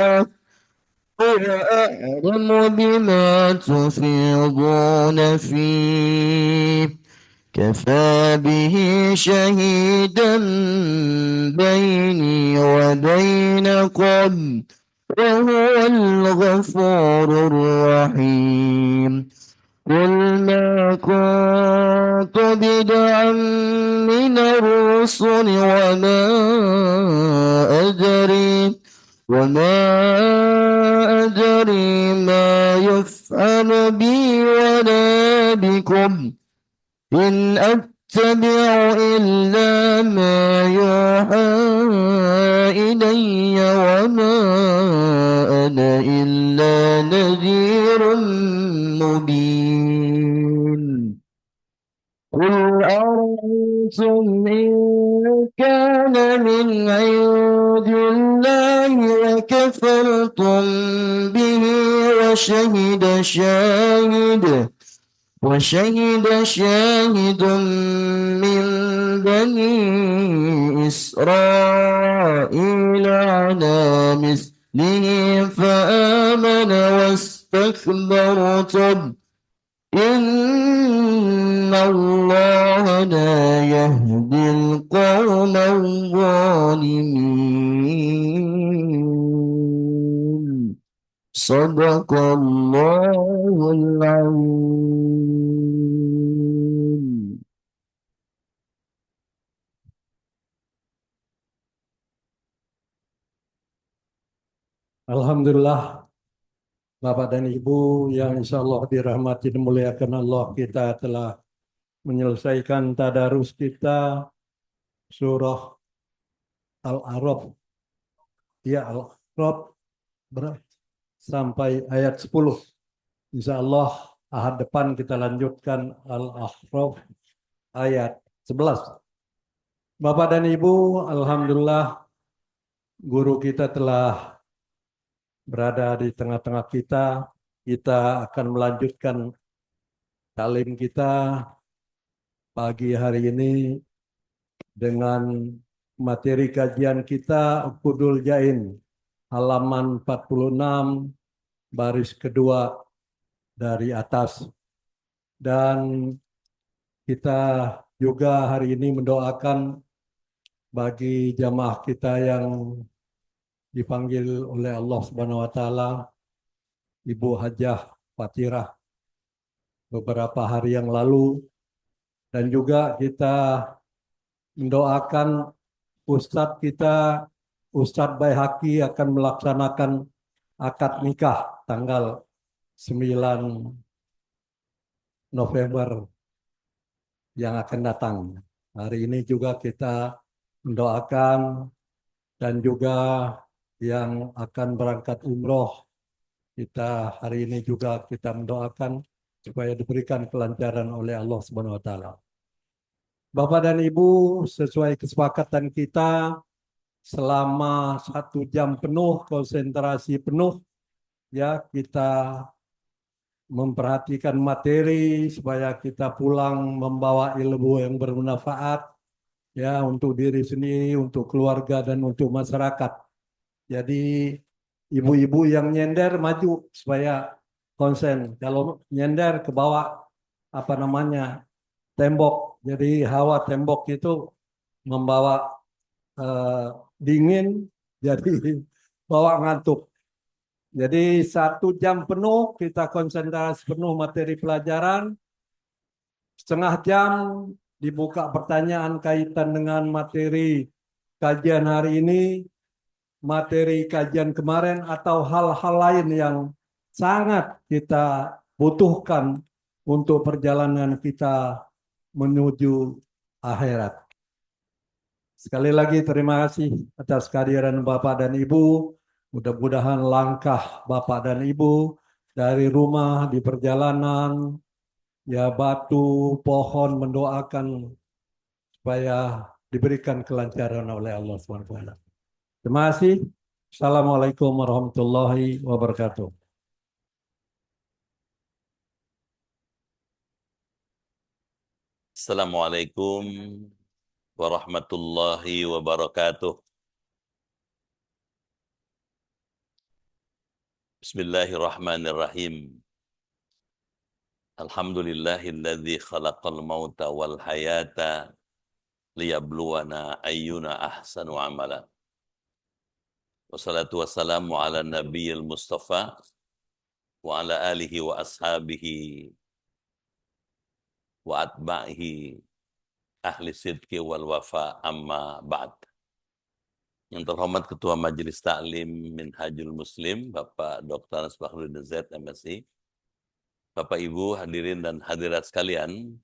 قل أعلم بما تفيضون فيه كفى به شهيدا بيني وبينكم وهو الغفور الرحيم قل ما كنت بدعا من الرسل وما أدري ما يفعل بي ولا بكم إن أتبع إلا ما يوحى إلي وما أنا إلا نذير مبين قل أرأيتم إن كان من عند الله وكفرتم به وشهد شاهد من بني إسرائيل على مثله فآمن واستكبرتم إن الله لا يهدي القوم الظالمين صدق الله العظيم. Alhamdulillah, Bapak dan Ibu yang insya Allah dirahmati dan dimuliakan Allah, kita telah menyelesaikan tadarus kita surah Al-A'raf. Ya, Al-A'raf sampai ayat 10. Insya Allah ahad depan kita lanjutkan Al-A'raf ayat 11. Bapak dan Ibu, Alhamdulillah guru kita telah berada di tengah-tengah kita. Kita akan melanjutkan talim kita pagi hari ini dengan materi kajian kita Qudul Jain halaman 46 baris kedua dari atas. Dan kita juga hari ini mendoakan bagi jamaah kita yang dipanggil oleh Allah Subhanahu wa taala, Ibu Hajah Fatirah beberapa hari yang lalu, dan juga kita mendoakan Ustadz kita, Ustadz Baihaqi akan melaksanakan akad nikah tanggal 9 November yang akan datang. Hari ini juga kita mendoakan, dan juga yang akan berangkat umroh, kita hari ini juga kita mendoakan supaya diberikan kelancaran oleh Allah Subhanahu wa taala. Bapak dan Ibu, sesuai kesepakatan kita, selama 1 jam penuh, konsentrasi penuh, ya kita memperhatikan materi supaya kita pulang membawa ilmu yang bermanfaat, ya, untuk diri sendiri, untuk keluarga, dan untuk masyarakat. Jadi ibu-ibu yang nyender maju supaya konsen. Kalau nyender ke bawah tembok. Jadi hawa tembok itu membawa eh, dingin, jadi bawa ngantuk. Jadi 1 jam penuh kita konsentrasi penuh materi pelajaran. Setengah jam dibuka pertanyaan kaitan dengan materi kajian hari ini, materi kajian kemarin, atau hal-hal lain yang sangat kita butuhkan untuk perjalanan kita menuju akhirat. Sekali lagi terima kasih atas kehadiran Bapak dan Ibu. Mudah-mudahan langkah Bapak dan Ibu dari rumah di perjalanan, ya, batu, pohon, mendoakan supaya diberikan kelancaran oleh Allah SWT. Terima kasih. Assalamualaikum warahmatullahi wabarakatuh. Assalamualaikum warahmatullahi wabarakatuh. Bismillahirrahmanirrahim. Alhamdulillahilladzi khalaqal mauta wal hayata liyabluwana ayyuna ahsanu amala. Wassalatu wassalamu ala nabiyil mustafa wa ala alihi wa ashabihi wa atba'ihi ahli sidqi wal wafa amma ba'd. Yang terhormat Ketua Majelis Ta'lim Minhajul Muslim, Bapak Dr. Anas Fakhruddin Z, MSI, Bapak Ibu hadirin dan hadirat sekalian,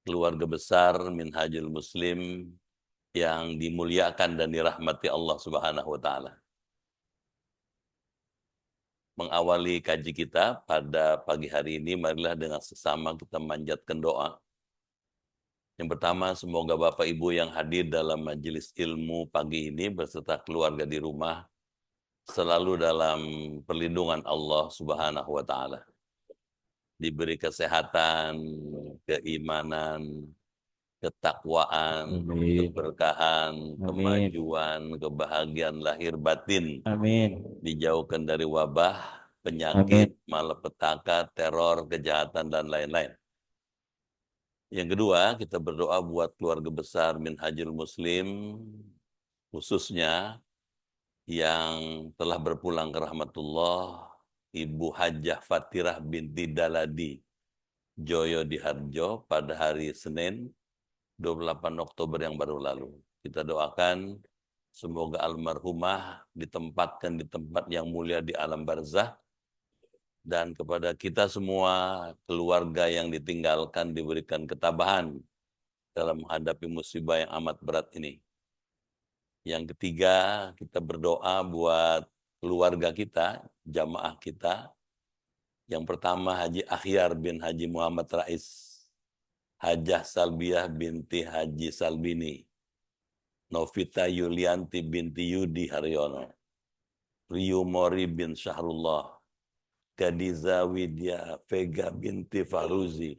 keluarga besar Minhajul Muslim yang dimuliakan dan dirahmati Allah Subhanahu wa taala. Mengawali kaji kita pada pagi hari ini, marilah dengan sesama kita manjatkan doa. Yang pertama, semoga Bapak Ibu yang hadir dalam majelis ilmu pagi ini beserta keluarga di rumah selalu dalam perlindungan Allah Subhanahu wa taala. Diberi kesehatan, keimanan, ketakwaan, Amin. keberkahan, Amin. kemajuan, kebahagiaan lahir batin. Amin. Dijauhkan dari wabah, penyakit, malapetaka, teror, kejahatan, dan lain-lain. Yang kedua, kita berdoa buat keluarga besar Minhajul Muslim, khususnya yang telah berpulang ke rahmatullah, Ibu Hajah Fatirah binti Daladi Joyo Diharjo pada hari Senin 28 Oktober yang baru lalu. Kita doakan semoga almarhumah ditempatkan di tempat yang mulia di alam barzah, dan kepada kita semua, keluarga yang ditinggalkan diberikan ketabahan dalam menghadapi musibah yang amat berat ini. Yang ketiga, kita berdoa buat keluarga kita, jamaah kita. Yang pertama, Haji Akhyar bin Haji Muhammad Rais, Hajah Salbiah binti Haji Salbini, Novita Yulianti binti Yudi Haryono, Rio Mori bin Syahrullah, Gadiza Widya Vega binti Faruzi,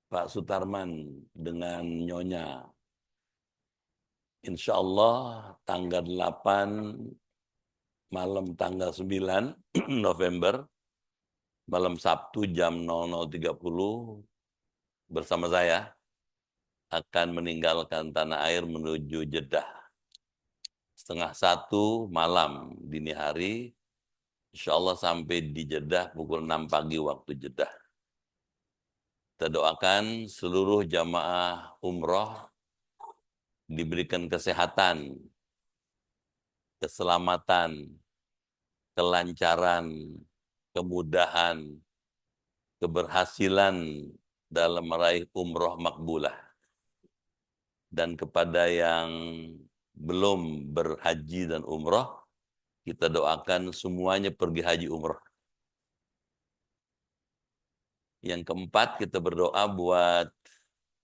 Pak Sutarman dengan Nyonya. Insya Allah tanggal 8, malam tanggal 9 November, malam Sabtu jam 00.30, bersama saya akan meninggalkan tanah air menuju Jeddah. 12:30 malam dini hari, insya Allah sampai di Jeddah pukul 6 pagi waktu Jeddah. Kita doakan seluruh jamaah umroh diberikan kesehatan, keselamatan, kelancaran, kemudahan, keberhasilan dalam meraih umroh makbulah. Dan kepada yang belum berhaji dan umroh, kita doakan semuanya pergi haji umroh. Yang keempat, kita berdoa buat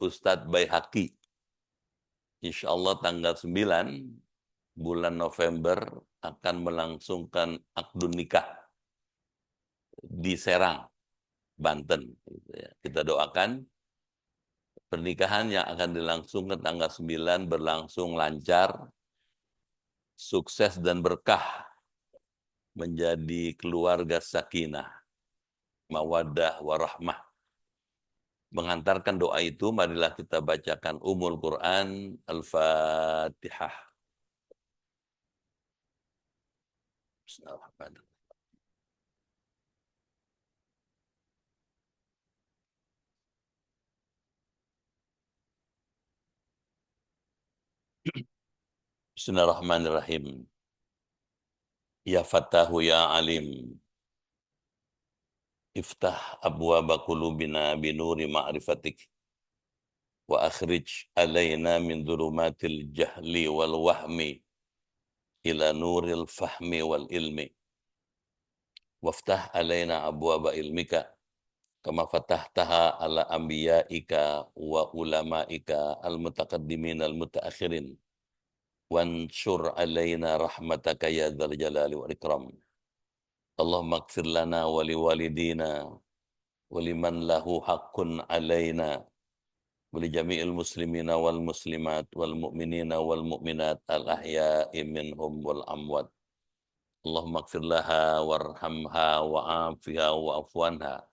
Ustadz Baihaqi. Insya Allah tanggal 9 bulan November akan melangsungkan akdun nikah di Serang, Banten. Kita doakan pernikahan yang akan dilangsungkan tanggal 9 berlangsung lancar, sukses dan berkah, menjadi keluarga sakinah, mawaddah, warahmah. Mengantarkan doa itu, marilah kita bacakan Ummul Quran, Al-Fatihah. Bismillahirrahmanirrahim. Bismillahirrahmanirrahim. Ya Fattahu ya Alim, iftah abwaba qulubina binuri ma'rifatik, wa akhrij alaina min dhulumatil jahli wal wahmi ila nuril fahmi wal ilmi, waftah alaina abwaba ilmika kama fatahtaha ala anbiyaika wa ulamaika al-mutaqaddimin al-mutaakhirin, wansur alaina rahmataka ya dzal jalali wal ikram. Allahumma ighfir lana wa liwalidina wa liman lahu haqqun alaina wa li jami'il muslimina wal muslimat wal mu'minina wal mu'minat al ahya'i minhum wal amwat. Allahumma ighfir laha warhamha wa'afiha wa'fu anha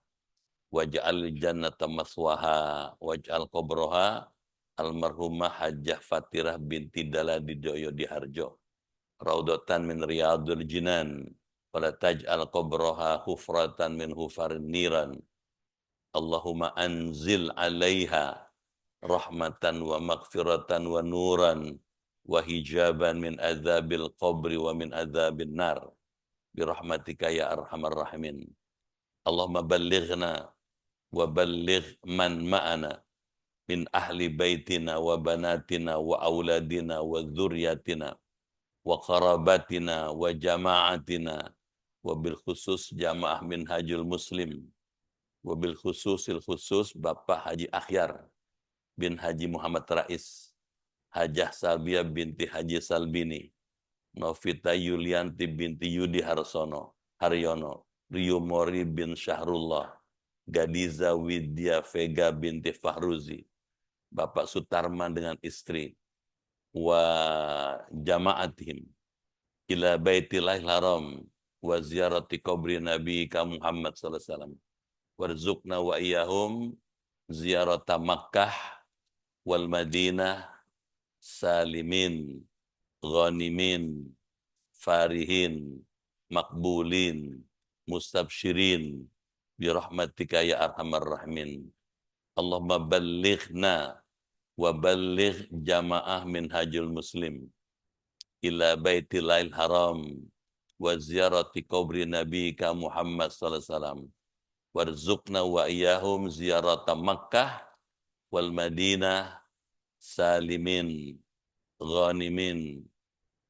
waj'al jannata maswaha waj'al qabraha almarhumah Hajjah Fatirah binti Daladi Doyo Diharjo raudatan min riyadul jinan wala taj'al qabraha hufratan min hufarin niran. Allahumma anzil 'alaiha rahmatan wa maghfiratan wa nuran wa hijaban min adzabil qabri wa min adzabin nar birahmatika ya arhamar rahimin. Allahumma ballighna wa balligh man ma'ana min ahli baitina wa banatina wa auladina wa dzurriyyatina wa qarabatina wa jama'atina wa bil khusus jamaah Minhajul Muslim wa bil khususil khusus Bapak Haji Akhyar bin Haji Muhammad Rais, Hajah Salbia binti Haji Salbini, Novita Yulianti binti Yudi Haryono, Rio Mori bin Syahrullah, Gadiza Widya Vega binti Fahruzi, Bapak Sutarman dengan istri, wa jama'atihim ila baitillahil haram wa ziyarati qabri Nabi Muhammad sallallahu alaihi wasallam. Warzuqna wa iyahum ziyarata Makkah wal Madinah salimin ghanimin farihin makbulin mustabshirin birahmatika ya arhamar rahimin. Allahumma ballighna wa balligh jamaah Minhajul Muslim ila baitillahil haram wa ziyarati qabri nabika Muhammad sallallahu alaihi wasallam. Warzuqna wa iyahum ziyarata Makkah wal Madinah salimin ghanimin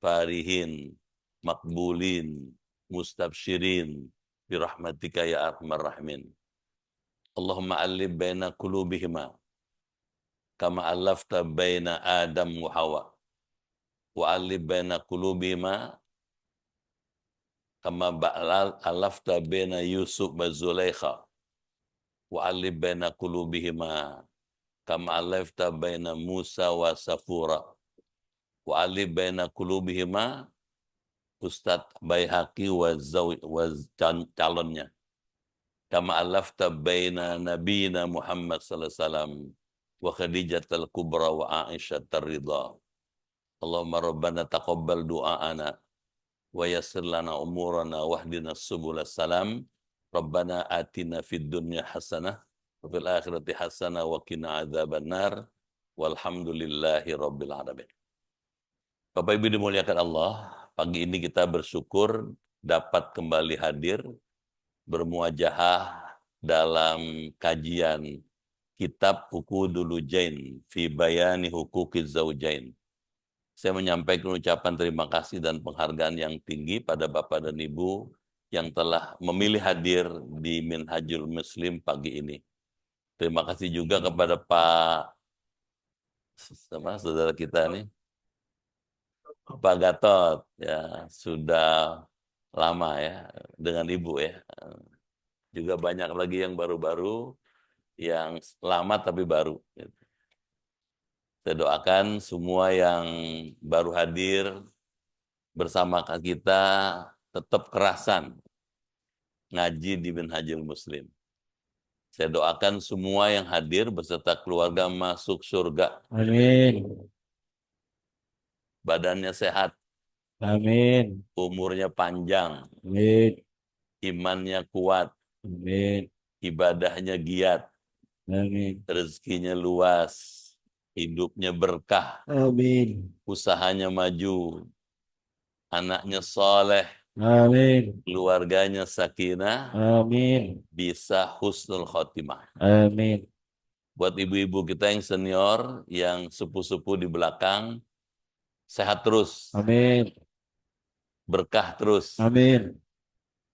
farihin makbulin mustabshirin birahmatika ya arhamar rahimin. Allahumma alif baina qulubihima kama alafta baina Adam wa Hawa wa alif baina qulubihima kama alafta baina Yusuf wa Zulaikha wa alif baina qulubihima kama alafta baina Musa wa Safura wa alif baina qulubihima Ustadz Baihaqi wa calonnya kama alafta baina nabiyina Muhammad sallallahu alaihi wasallam wa Khadijatul Kubra wa Aisyah Ridha. Allahumma rabbana taqabbal du'aana wa yassir lana umurana wahdina subulas salam. Rabbana atina fid dunya hasanah wa fil akhirati hasanah wa qina adzabannar. Walhamdulillahi rabbil alamin. Bapak Ibu dimuliakan Allah, pagi ini kita bersyukur dapat kembali hadir bermuajahah dalam kajian kitab Uqudul Lujain fi bayani huquqiz zaujain. Saya menyampaikan ucapan terima kasih dan penghargaan yang tinggi pada Bapak dan Ibu yang telah memilih hadir di Minhajul Muslim pagi ini. Terima kasih juga kepada Pak saudara kita nih, Pak Gatot, ya sudah lama ya dengan Ibu ya. Juga banyak lagi yang baru-baru, yang lama tapi baru. Saya doakan semua yang baru hadir bersama kita tetap kerasan ngaji di Minhajul Muslim. Saya doakan semua yang hadir beserta keluarga masuk surga. Amin. Badannya sehat. Amin. Umurnya panjang. Amin. Imannya kuat. Amin. Ibadahnya giat. Amin. Rezekinya luas. Hidupnya berkah. Amin. Usahanya maju. Anaknya soleh. Amin. Keluarganya sakinah. Amin. Bisa husnul khotimah. Amin. Buat ibu-ibu kita yang senior, yang sepuh-sepuh di belakang, sehat terus. Amin. Berkah terus. Amin.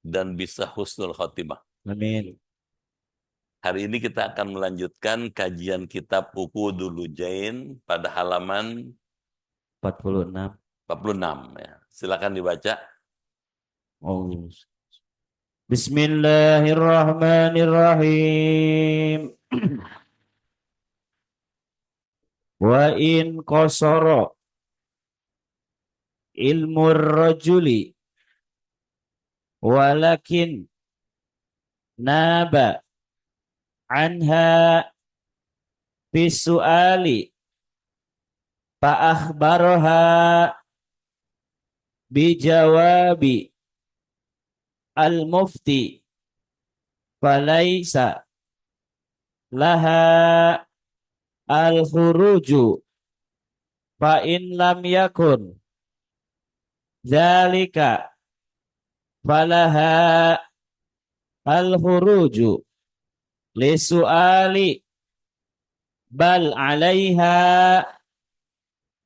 Dan bisa husnul khotimah. Amin. Hari ini kita akan melanjutkan kajian kitab Uqudul Lujain pada halaman 46. 46. Ya. Silakan dibaca. Oh. Bismillahirrahmanirrahim. Wa in qasara ilmu rajuli walakin naba anha bisuali fa akhbaraha bijawabi al-mufti falaisa laha al-khuruju fa in lam yakun dzalika falaha al-khuruju li su'ali bal 'alaiha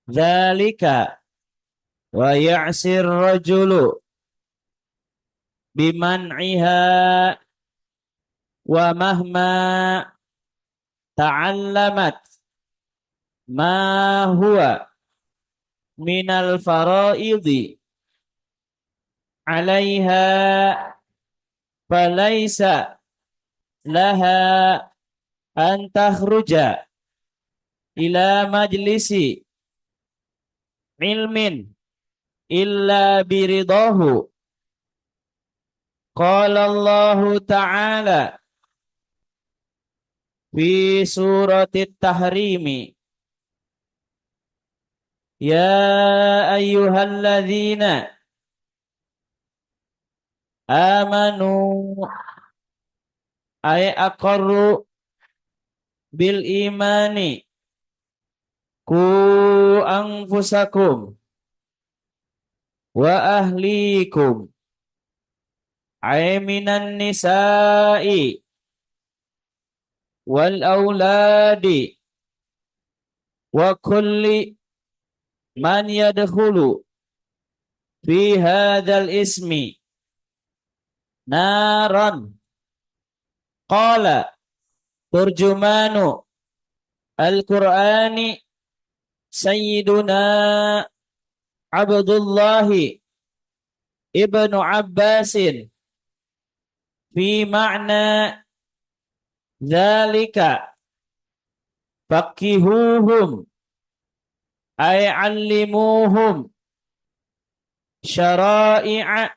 dzalika wa ya'sir rajulu biman'iha wa mahma ta'allamat ma huwa minal faraidi 'alaiha falaisa laha an takhruja ila majlisi ilmin illa biridahu. Qala Allah Ta'ala fi surati Tahrimi, ya ayyuhalladzina amanu ay aqarru bil imani ku anfusakum wa ahlikum ay minan nisa'i wal auladi wa kulli man yadkhulu fi hadzal ismi naran. Qala turjumanu al-Qur'ani Sayyiduna Abdullahi ibnu Abbasin fi ma'na dzalika faqihuhum ay 'allimuhum syara'i'a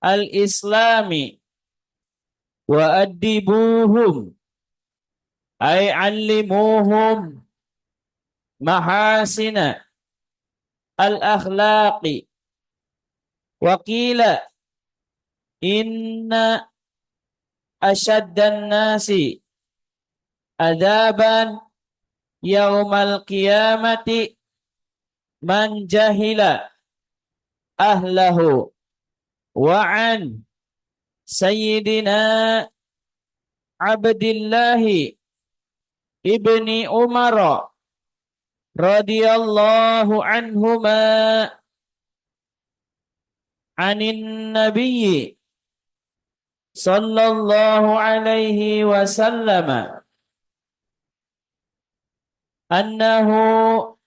al-islami wa addibuhum ay 'allimuhum mahasina al-akhlaqi. Wa qila inna asyaddan nasi adzaban yaumal qiyamati man jahila ahlahu. Wa an sayyidina Abdillahi ibni Umar radhiyallahu anhuma anin nabiyyi sallallahu alaihi wasallam annahu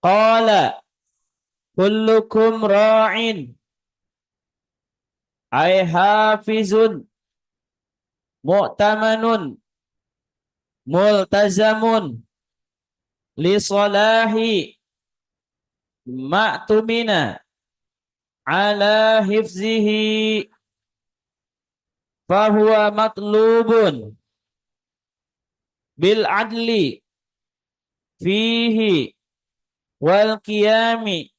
qala kullukum ra'in ay hafizun mu'tamanun multazamun li salahi ma'tumina ala hifzihi fahuwa matlubun bil adli fihi wal qiyami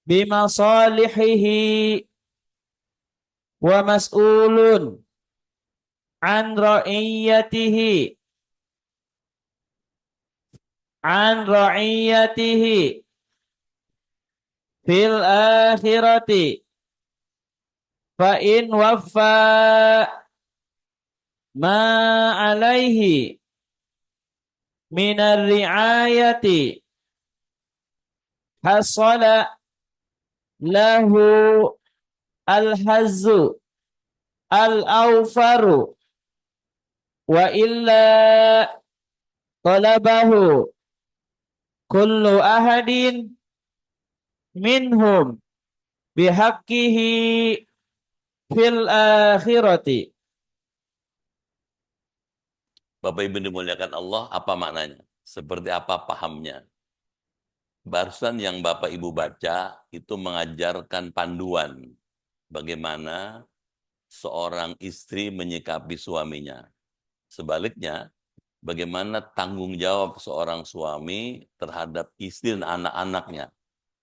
bimasalihihi wa mas'ulun an ra'iyatihi fil akhirati fa in waffa ma alaihi minar ri'ayati hasala lahu al-hazzu al-awfaru wa illa talabahu kullu ahadin minhum bihaqqihi fil akhirati. Bapak Ibu dimuliakan Allah, apa maknanya? Seperti apa pahamnya? Barusan yang Bapak Ibu baca itu mengajarkan panduan bagaimana seorang istri menyikapi suaminya. Sebaliknya, bagaimana tanggung jawab seorang suami terhadap istri dan anak-anaknya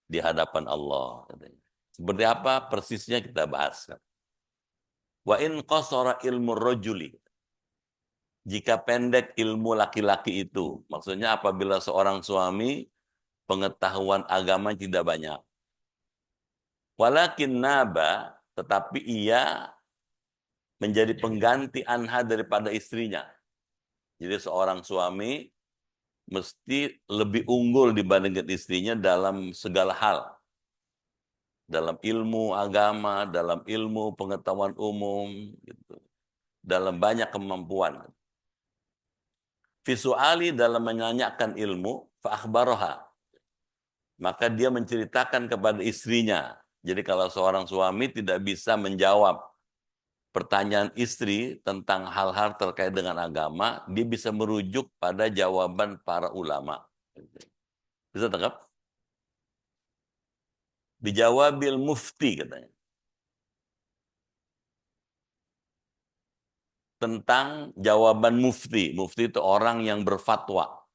di hadapan Allah. Seperti apa persisnya kita bahas. Wa in qasara ilmu rajuli. Jika pendek ilmu laki-laki itu, maksudnya apabila seorang suami pengetahuan agama tidak banyak. Walakin naba, tetapi ia menjadi pengganti anha daripada istrinya. Jadi seorang suami mesti lebih unggul dibandingkan istrinya dalam segala hal. Dalam ilmu agama, dalam ilmu pengetahuan umum, gitu. Dalam banyak kemampuan. Visuali dalam menanyakan ilmu, fa'akhbaroha. Maka dia menceritakan kepada istrinya. Jadi kalau seorang suami tidak bisa menjawab pertanyaan istri tentang hal-hal terkait dengan agama, dia bisa merujuk pada jawaban para ulama. Bisa tangkap? Dijawabil mufti katanya. Tentang jawaban mufti. Mufti itu orang yang berfatwa.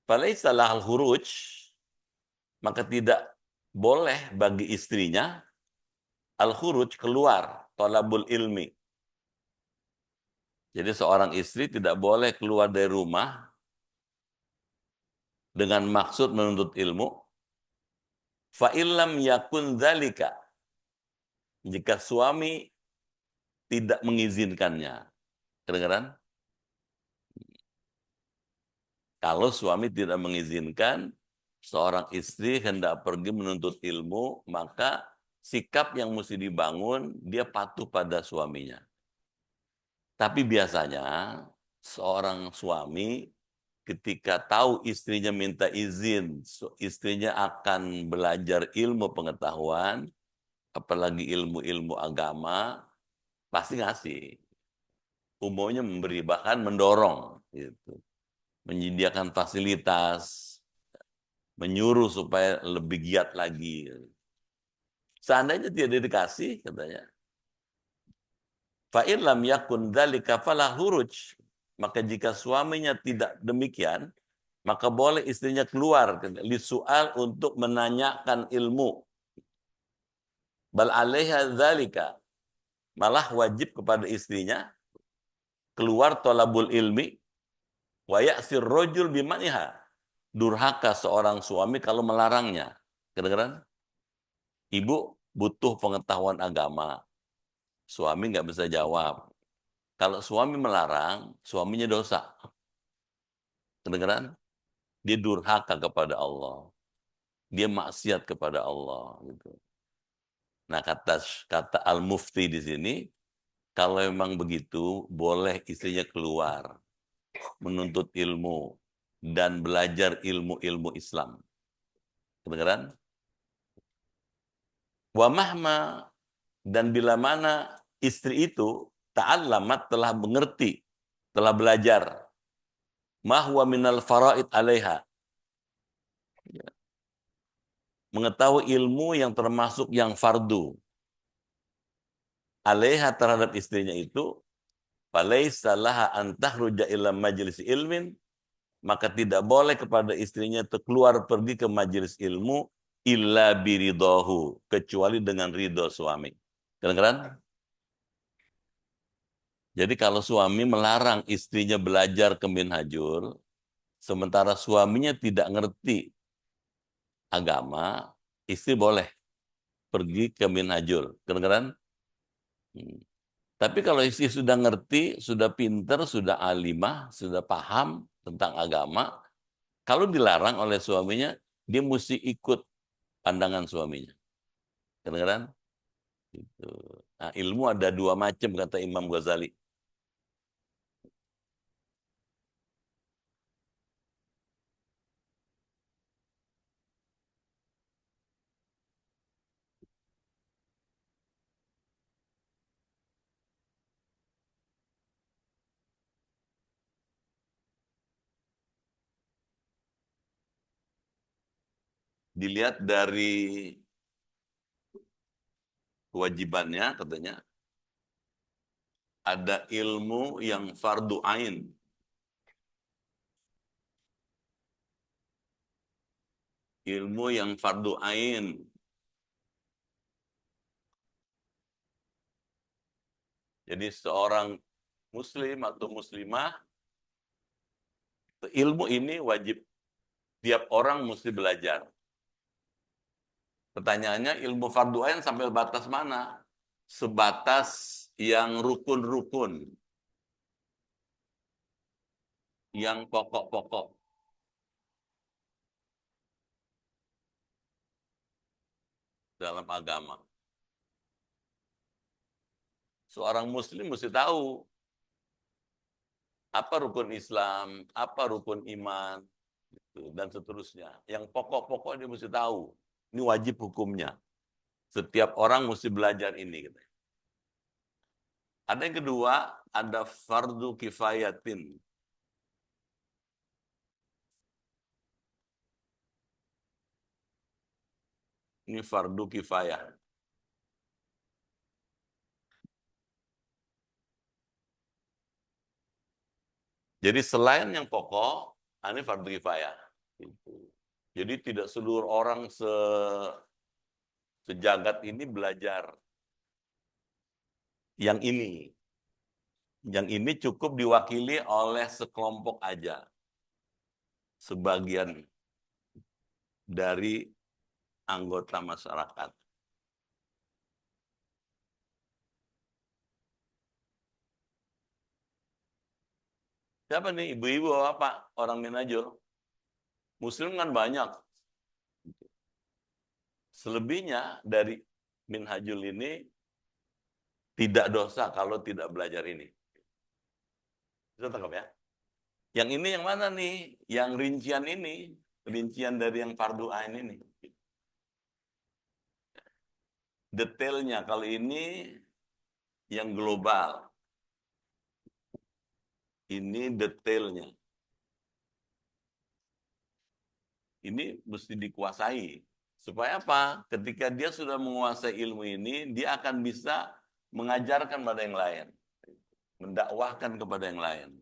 Falaisa lahal khuruj, maka tidak boleh bagi istrinya al-khuruj keluar, thalabul ilmi. Jadi seorang istri tidak boleh keluar dari rumah dengan maksud menuntut ilmu. Fa illam yakun dzalika. Jika suami tidak mengizinkannya. Kedengaran? Kalau suami tidak mengizinkan seorang istri hendak pergi menuntut ilmu, maka sikap yang mesti dibangun, dia patuh pada suaminya. Tapi biasanya seorang suami ketika tahu istrinya minta izin, istrinya akan belajar ilmu pengetahuan, apalagi ilmu-ilmu agama, pasti ngasih. Umumnya memberi, bahkan mendorong. Gitu. Menyediakan fasilitas, menyuruh supaya lebih giat lagi. Seandainya tidak dikasih, katanya, fa'in lam yakun dzalika fala huruj. Maka jika suaminya tidak demikian, maka boleh istrinya keluar li soal untuk menanyakan ilmu. Bal alaiha dzalika. Malah wajib kepada istrinya keluar thalabul ilmi wa ya'sir rajul bimaniha. Durhaka seorang suami kalau melarangnya. Kedengaran? Ibu butuh pengetahuan agama. Suami nggak bisa jawab. Kalau suami melarang, suaminya dosa. Kedengaran? Dia durhaka kepada Allah. Dia maksiat kepada Allah. Gitu. Nah kata Al-Mufti di sini, kalau memang begitu, boleh istrinya keluar. Menuntut ilmu. Dan belajar ilmu-ilmu Islam. Kedengaran? Wa mahma, dan bila mana istri itu ta'allamat, telah mengerti, telah belajar mahwa minal faraid alaiha, mengetahui ilmu yang termasuk yang fardu alaiha terhadap istrinya itu, falaisa laha an takhruja ila majlis ilmin, maka tidak boleh kepada istrinya itu keluar pergi ke majelis ilmu illa biridahu, kecuali dengan ridho suami. Kedengaran? Jadi kalau suami melarang istrinya belajar ke minhajul, sementara suaminya tidak ngerti agama, istri boleh pergi ke minhajul. Kedengaran? Tapi kalau istri sudah ngerti, sudah pinter, sudah alimah, sudah paham tentang agama, kalau dilarang oleh suaminya, dia mesti ikut pandangan suaminya. Kedengaran? Gitu. Nah, ilmu ada dua macam, kata Imam Ghazali. Dilihat dari kewajibannya katanya ada ilmu yang fardu ain. Ilmu yang fardu ain. Jadi seorang muslim atau muslimah, ilmu ini wajib. Tiap orang mesti belajar. Pertanyaannya, ilmu fardu ain sampai batas mana? Sebatas yang rukun-rukun. Yang pokok-pokok dalam agama. Seorang muslim mesti tahu apa rukun Islam, apa rukun iman, dan seterusnya. Yang pokok-pokok dia mesti tahu. Ini wajib hukumnya. Setiap orang mesti belajar ini. Ada yang kedua, ada fardu kifayatin. Ini fardu kifayah. Jadi selain yang pokok, ini fardu kifayah. Jadi tidak seluruh orang sejagat ini belajar yang ini. Yang ini cukup diwakili oleh sekelompok aja. Sebagian dari anggota masyarakat. Siapa nih? Ibu-ibu apa? Orang Minajul. Muslim kan banyak. Selebihnya dari Minhajul ini tidak dosa kalau tidak belajar ini. Bisa tangkap ya? Yang ini yang mana nih? Yang rincian ini. Rincian dari yang fardu ain ini. Detailnya kalau ini yang global. Ini detailnya. Ini mesti dikuasai. Supaya apa? Ketika dia sudah menguasai ilmu ini, dia akan bisa mengajarkan pada yang lain. Mendakwahkan kepada yang lain.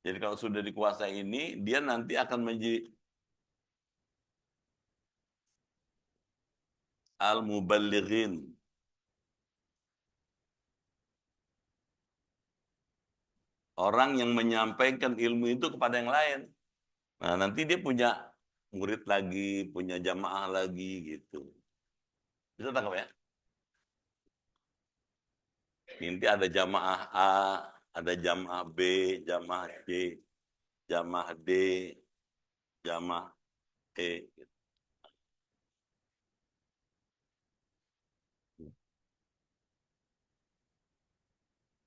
Jadi kalau sudah dikuasai ini, dia nanti akan menjadi al-muballighin. Orang yang menyampaikan ilmu itu kepada yang lain. Nah, nanti dia punya murid lagi, punya jamaah lagi gitu. Bisa tangkap ya? Nanti ada jamaah A, ada jamaah B, jamaah C, jamaah D, jamaah E.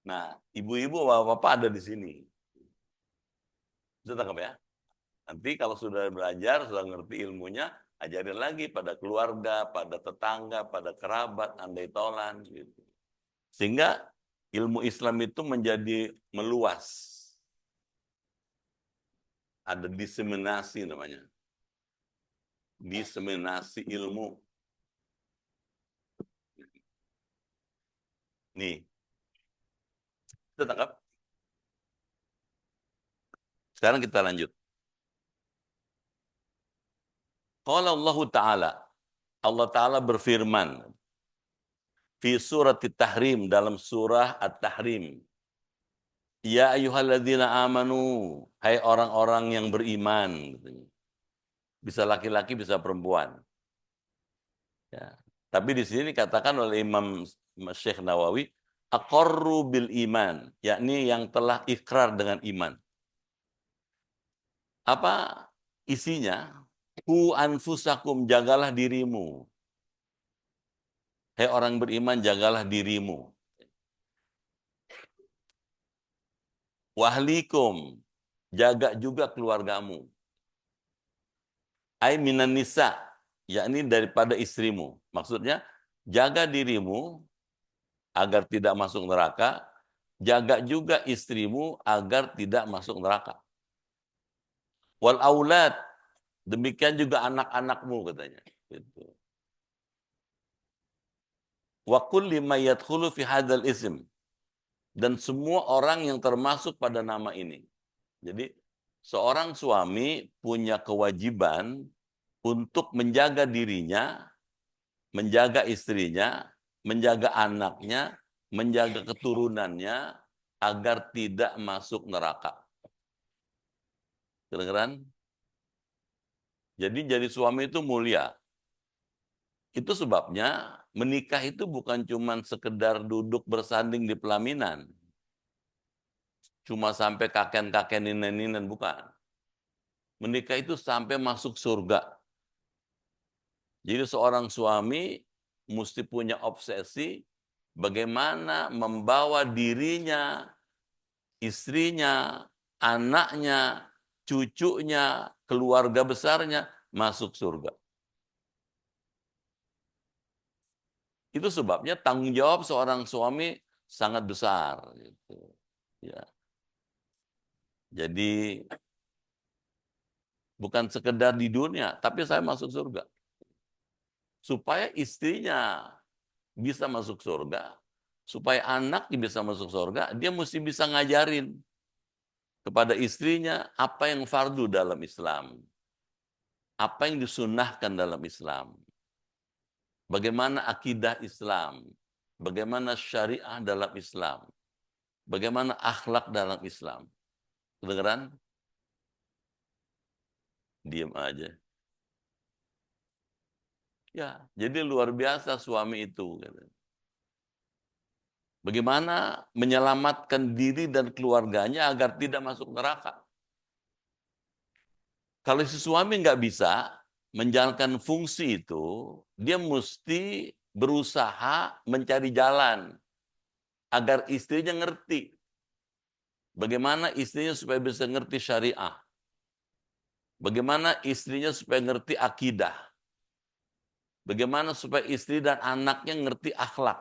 Nah, ibu-ibu, bapak-bapak ada di sini. Bisa tangkap ya? Nanti kalau sudah belajar, sudah ngerti ilmunya, ajarin lagi pada keluarga, pada tetangga, pada kerabat, andai tolan. Gitu. Sehingga ilmu Islam itu menjadi meluas. Ada diseminasi namanya. Diseminasi ilmu. Nih. Kita tangkap. Sekarang kita lanjut. Qala Allah Ta'ala. Allah Ta'ala berfirman. Fi surat At-Tahrim. Dalam surah At-Tahrim. Ya ayyuhalladzina amanu. Hai orang-orang yang beriman. Bisa laki-laki, bisa perempuan. Ya. Tapi di sini dikatakan oleh Imam Syekh Nawawi. Aqarru bil iman. Yakni yang telah ikrar dengan iman. Apa isinya? Ku anfusakum, jagalah dirimu. Hai orang beriman, jagalah dirimu. Wahlikum, jaga juga keluargamu. Ai minan nisa, yakni daripada istrimu. Maksudnya, jaga dirimu agar tidak masuk neraka, jaga juga istrimu agar tidak masuk neraka. Wal aulad, demikian juga anak-anakmu katanya. Gitu. wa kulli ma yadkhulu fi hadzal ism, dan semua orang yang termasuk pada nama ini. Jadi seorang suami punya kewajiban untuk menjaga dirinya, menjaga istrinya, menjaga anaknya, menjaga keturunannya agar tidak masuk neraka. Kedengeran? Jadi suami itu mulia. Itu sebabnya menikah itu bukan cuma sekedar duduk bersanding di pelaminan. Cuma sampai kakek-kakek ninen-ninen, bukan. Menikah itu sampai masuk surga. Jadi seorang suami mesti punya obsesi bagaimana membawa dirinya, istrinya, anaknya, cucunya, keluarga besarnya masuk surga. Itu sebabnya tanggung jawab seorang suami sangat besar. Gitu. Ya. Jadi bukan sekedar di dunia, tapi saya masuk surga. Supaya istrinya bisa masuk surga, supaya anaknya bisa masuk surga, dia mesti bisa ngajarin kepada istrinya apa yang fardu dalam Islam, apa yang disunnahkan dalam Islam, bagaimana akidah Islam, bagaimana syariah dalam Islam, bagaimana akhlak dalam Islam. Kedengeran? Diam aja. Ya, jadi luar biasa suami itu. Bagaimana menyelamatkan diri dan keluarganya agar tidak masuk neraka. Kalau si suami nggak bisa menjalankan fungsi itu, dia mesti berusaha mencari jalan agar istrinya ngerti. Bagaimana istrinya supaya bisa ngerti syariah. Bagaimana istrinya supaya ngerti akidah. Bagaimana supaya istri dan anaknya ngerti akhlak.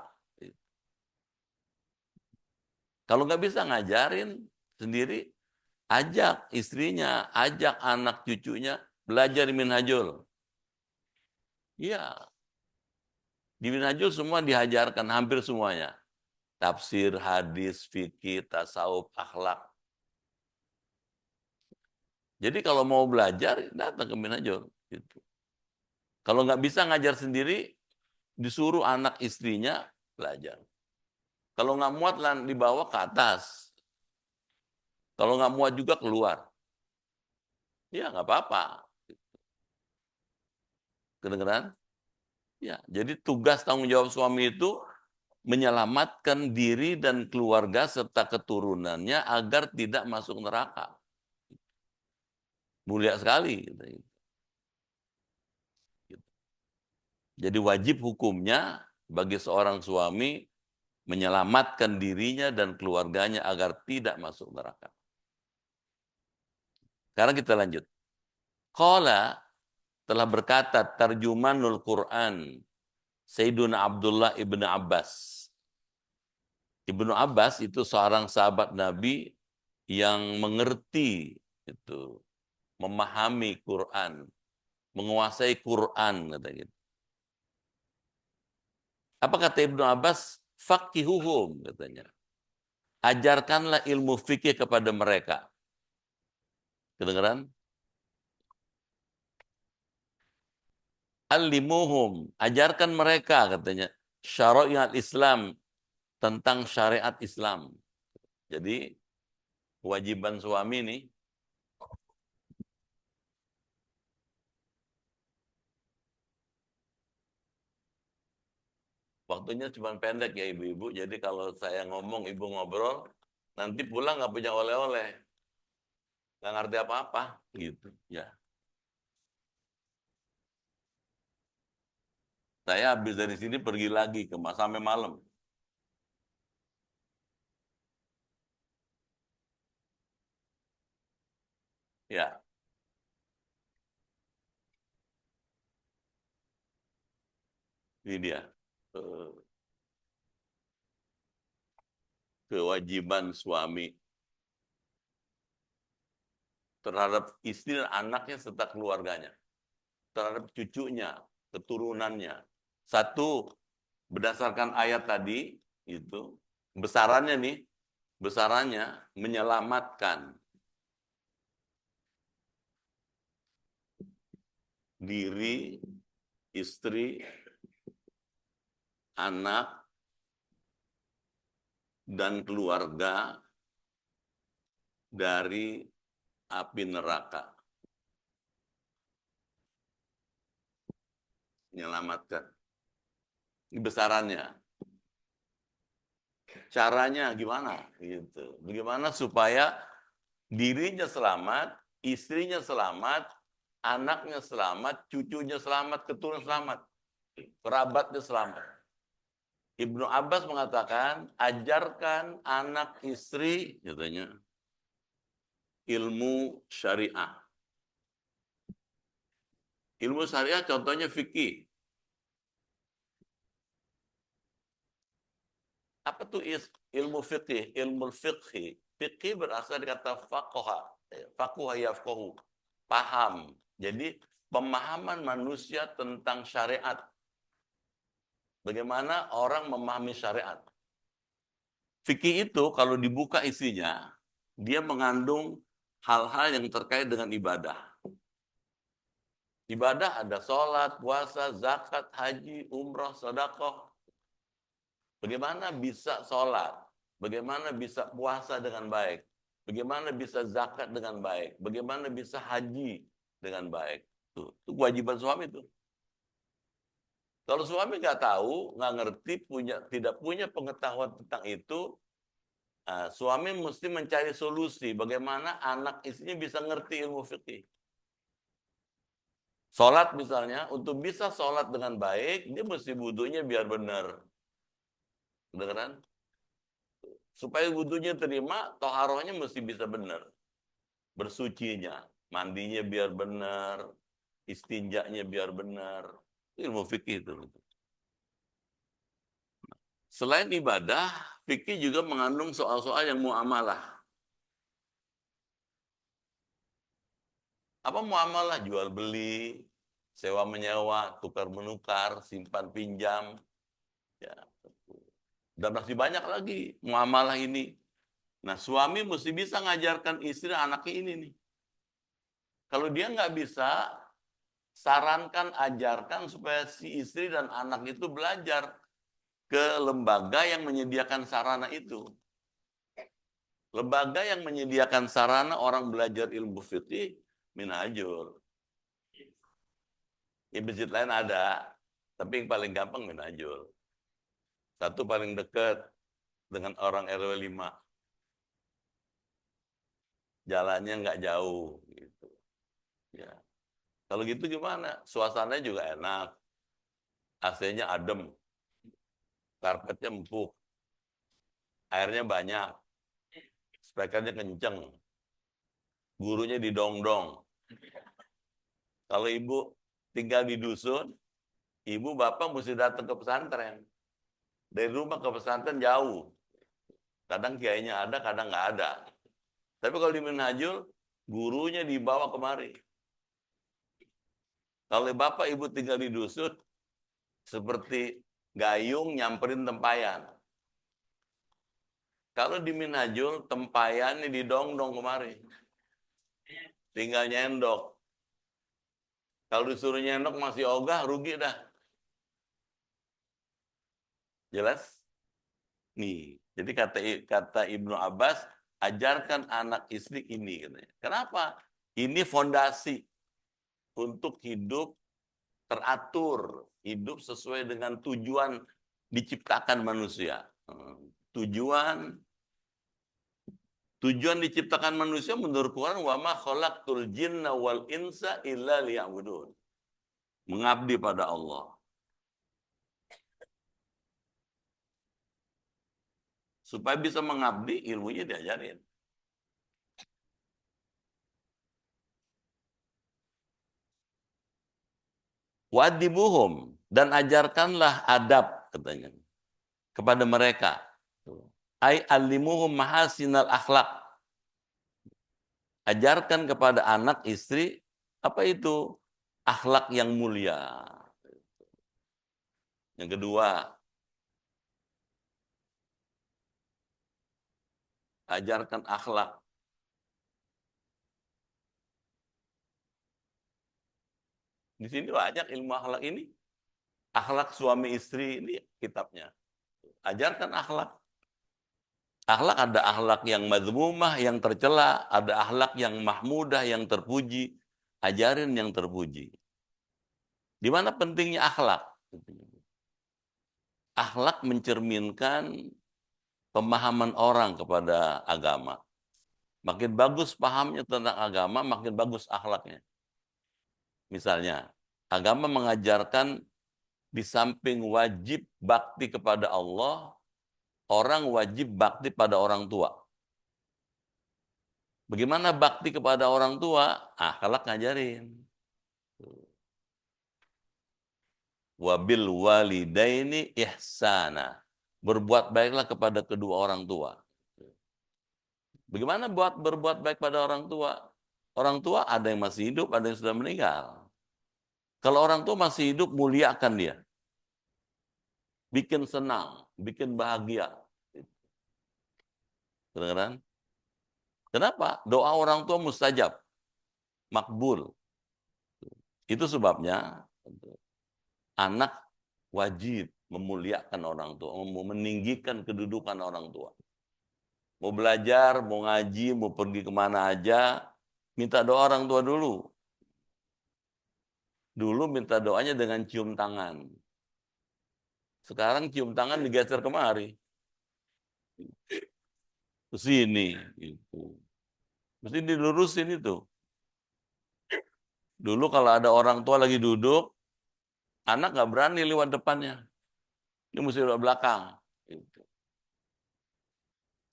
Kalau nggak bisa ngajarin sendiri, ajak istrinya, ajak anak cucunya belajar Minhajul. Iya, di Minhajul semua diajarkan, hampir semuanya. Tafsir, hadis, fikih, tasawuf, akhlak. Jadi kalau mau belajar, datang ke Minhajul. Gitu. Kalau nggak bisa ngajar sendiri, disuruh anak istrinya belajar. Kalau nggak muat, dibawa ke atas. Kalau nggak muat juga keluar. Ya, nggak apa-apa. Kedengeran? Ya, jadi tugas tanggung jawab suami itu menyelamatkan diri dan keluarga serta keturunannya agar tidak masuk neraka. Mulia sekali. Jadi wajib hukumnya bagi seorang suami menyelamatkan dirinya dan keluarganya agar tidak masuk neraka. Sekarang kita lanjut. Qala telah berkata tarjumanul Quran Sayyiduna Abdullah ibn Abbas. Ibnu Abbas itu seorang sahabat Nabi yang mengerti itu, memahami Quran, menguasai Quran kata gitu. Apa kata Ibnu Abbas? Faqihuhum katanya. Ajarkanlah ilmu fikih kepada mereka. Kedengaran? Alimuhum, ajarkan mereka katanya syariat Islam, tentang syariat Islam. Jadi kewajiban suami nih waktunya cuma pendek ya ibu-ibu. Jadi kalau saya ngomong, ibu ngobrol, nanti pulang nggak punya oleh-oleh, nggak ngerti apa-apa gitu. Ya, saya habis dari sini pergi lagi sampai malam. Ya, ini dia kewajiban suami terhadap istri dan anaknya serta keluarganya, terhadap cucunya, keturunannya. Satu, berdasarkan ayat tadi itu besarannya menyelamatkan diri, istri, anak, dan keluarga dari api neraka. Menyelamatkan. Ini besarannya. Caranya gimana? Gitu. Bagaimana supaya dirinya selamat, istrinya selamat, anaknya selamat, cucunya selamat, keturunan selamat, kerabatnya selamat. Ibnu Abbas mengatakan, ajarkan anak istri, katanya, ilmu syariah. Ilmu syariah contohnya fikih. Apa tuh ilmu fikih? Ilmu fikih. Fikih berasal dari kata faqaha. Faqaha yafqahu. Paham. Jadi pemahaman manusia tentang syariat. Bagaimana orang memahami syariat. Fikih itu kalau dibuka isinya, dia mengandung hal-hal yang terkait dengan ibadah. Ibadah ada sholat, puasa, zakat, haji, umrah, sedekah. Bagaimana bisa sholat? Bagaimana bisa puasa dengan baik? Bagaimana bisa zakat dengan baik? Bagaimana bisa haji dengan baik? Itu kewajiban suami itu. Kalau suami nggak tahu, nggak ngerti, tidak punya pengetahuan tentang itu, suami mesti mencari solusi bagaimana anak istrinya bisa ngerti ilmu fikih. Sholat misalnya, untuk bisa sholat dengan baik, dia mesti wudunya biar benar. Beneran? Supaya wudunya terima, toharohnya mesti bisa benar. Bersucinya, mandinya biar benar, istinjaknya biar benar. Ilmu fikih itu. Selain ibadah, fikih juga mengandung soal-soal yang muamalah. Apa muamalah? Jual beli, sewa menyewa, tukar menukar, simpan pinjam. Ya. Dan masih banyak lagi muamalah ini. Nah, suami mesti bisa ngajarkan istri anaknya ini nih. Kalau dia nggak bisa, sarankan, ajarkan supaya si istri dan anak itu belajar ke lembaga yang menyediakan sarana itu. Lembaga yang menyediakan sarana orang belajar ilmu fikih, Minhajul. Di masjid lain ada, tapi yang paling gampang Minhajul. Satu paling dekat dengan orang RW 5. Jalannya nggak jauh. Gitu. Ya. Kalau gitu gimana? Suasananya juga enak. AC-nya adem. Karpetnya empuk. Airnya banyak. Speakernya kenceng. Gurunya didongdong. Kalau ibu tinggal di dusun, ibu bapak mesti datang ke pesantren. Dari rumah ke pesantren jauh. Kadang kiainya ada, kadang nggak ada. Tapi kalau di Minhajul, gurunya dibawa kemari. Kalau bapak ibu tinggal di dusun, seperti gayung nyamperin tempayan. Kalau di Minhajul, tempayannya didongdong kemari. Tinggal nyendok. Kalau disuruh nyendok masih ogah, rugi dah. Jelas? Nih, jadi kata Ibnu Abbas, ajarkan anak istri ini. Katanya. Kenapa? Ini fondasi untuk hidup teratur, hidup sesuai dengan tujuan diciptakan manusia. Tujuan diciptakan manusia menurut Quran, wa ma khalaqtul jinna wal insa illa liya'budun. Mengabdi pada Allah. Supaya bisa mengabdi, ilmunya diajarin. Wadibuhum, dan ajarkanlah adab, katanya, kepada mereka. Ai alimuhum mahasinal akhlak. Ajarkan kepada anak istri, apa itu? Akhlak yang mulia. Yang kedua, ajarkan akhlak. Di sini banyak ilmu akhlak ini. Akhlak suami istri ini kitabnya. Ajarkan akhlak. Akhlak ada akhlak yang madzmumah, yang tercela, ada akhlak yang mahmudah, yang terpuji. Ajarin yang terpuji. Di mana pentingnya akhlak? Akhlak mencerminkan pemahaman orang kepada agama. Makin bagus pahamnya tentang agama, makin bagus akhlaknya. Misalnya, agama mengajarkan di samping wajib bakti kepada Allah, orang wajib bakti pada orang tua. Bagaimana bakti kepada orang tua? Akhlak ngajarin. Wabil walidaini ihsana. Berbuat baiklah kepada kedua orang tua. Bagaimana berbuat baik pada orang tua? Orang tua ada yang masih hidup, ada yang sudah meninggal. Kalau orang tua masih hidup, muliakan dia. Bikin senang, bikin bahagia. Kedengeran? Kenapa? Doa orang tua mustajab. Makbul. Itu sebabnya anak wajib memuliakan orang tua, meninggikan kedudukan orang tua. Mau belajar, mau ngaji, mau pergi kemana aja, minta doa orang tua dulu. Dulu minta doanya dengan cium tangan. Sekarang cium tangan digeser kemari. Ke sini. Gitu. Mesti dilurusin itu. Dulu kalau ada orang tua lagi duduk, anak nggak berani lewat depannya. Ini mesti lewat belakang. Gitu.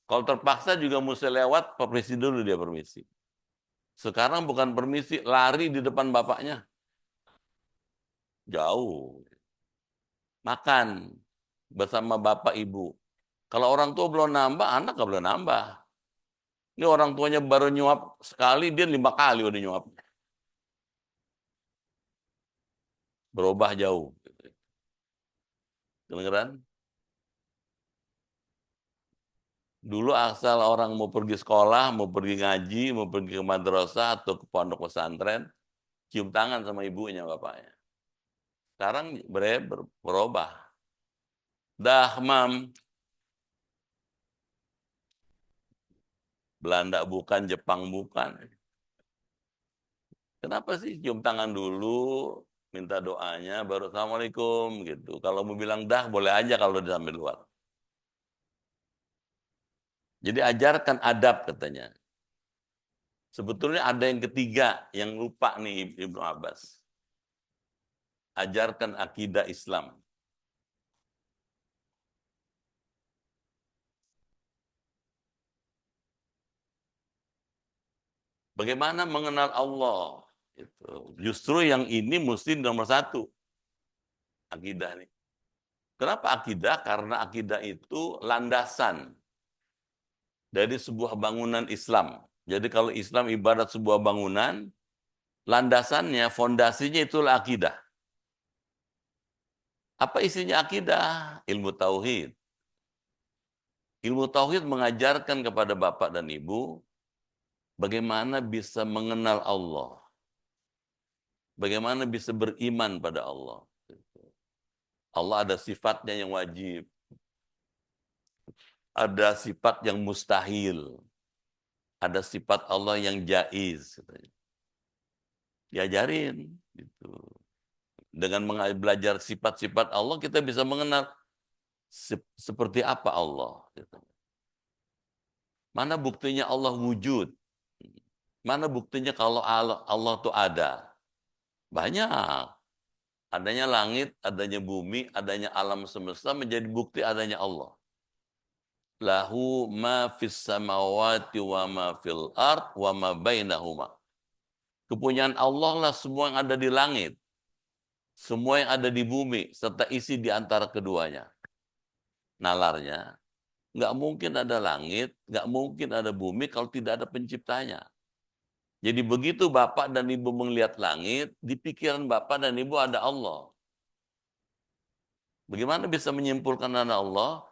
Kalau terpaksa juga mesti lewat, permisi dulu dia permisi. Sekarang bukan permisi, lari di depan bapaknya. Jauh. Makan bersama bapak ibu. Kalau orang tua belum nambah, anak nggak boleh nambah. Ini orang tuanya baru nyuap sekali, dia 5 kali udah nyuap. Berubah jauh. Kedengeran? Dulu asal orang mau pergi sekolah, mau pergi ngaji, mau pergi ke madrasah atau ke pondok pesantren, cium tangan sama ibunya, bapaknya. Sekarang berubah. Dah, mam. Belanda bukan, Jepang bukan. Kenapa sih cium tangan dulu, minta doanya, baru Assalamualaikum gitu. Kalau mau bilang dah, boleh aja kalau di sambil luar. Jadi ajarkan adab katanya. Sebetulnya ada yang ketiga yang lupa nih Ibnu Abbas. Ajarkan akidah Islam. Bagaimana mengenal Allah? Itu. Justru yang ini mesti nomor 1. Akidah nih. Kenapa akidah? Karena akidah itu landasan dari sebuah bangunan Islam. Jadi kalau Islam ibarat sebuah bangunan, landasannya, fondasinya itulah akidah. Apa isinya akidah? Ilmu tauhid. Ilmu tauhid mengajarkan kepada bapak dan ibu bagaimana bisa mengenal Allah. Bagaimana bisa beriman pada Allah. Allah ada sifatnya yang wajib. Ada sifat yang mustahil. Ada sifat Allah yang jaiz. Diajarin. Gitu. Dengan belajar sifat-sifat Allah, kita bisa mengenal seperti apa Allah. Gitu. Mana buktinya Allah wujud? Mana buktinya kalau Allah itu ada? Banyak. Adanya langit, adanya bumi, adanya alam semesta menjadi bukti adanya Allah. Lahu ma fis samawati wa ma fil ard wa ma bainahuma. Kepunyaan Allah lah semua yang ada di langit. Semua yang ada di bumi serta isi di antara keduanya. Nalarnya, nggak mungkin ada langit, nggak mungkin ada bumi kalau tidak ada penciptanya. Jadi begitu bapak dan ibu melihat langit, di pikiran bapak dan ibu ada Allah. Bagaimana bisa menyimpulkan ada Allah?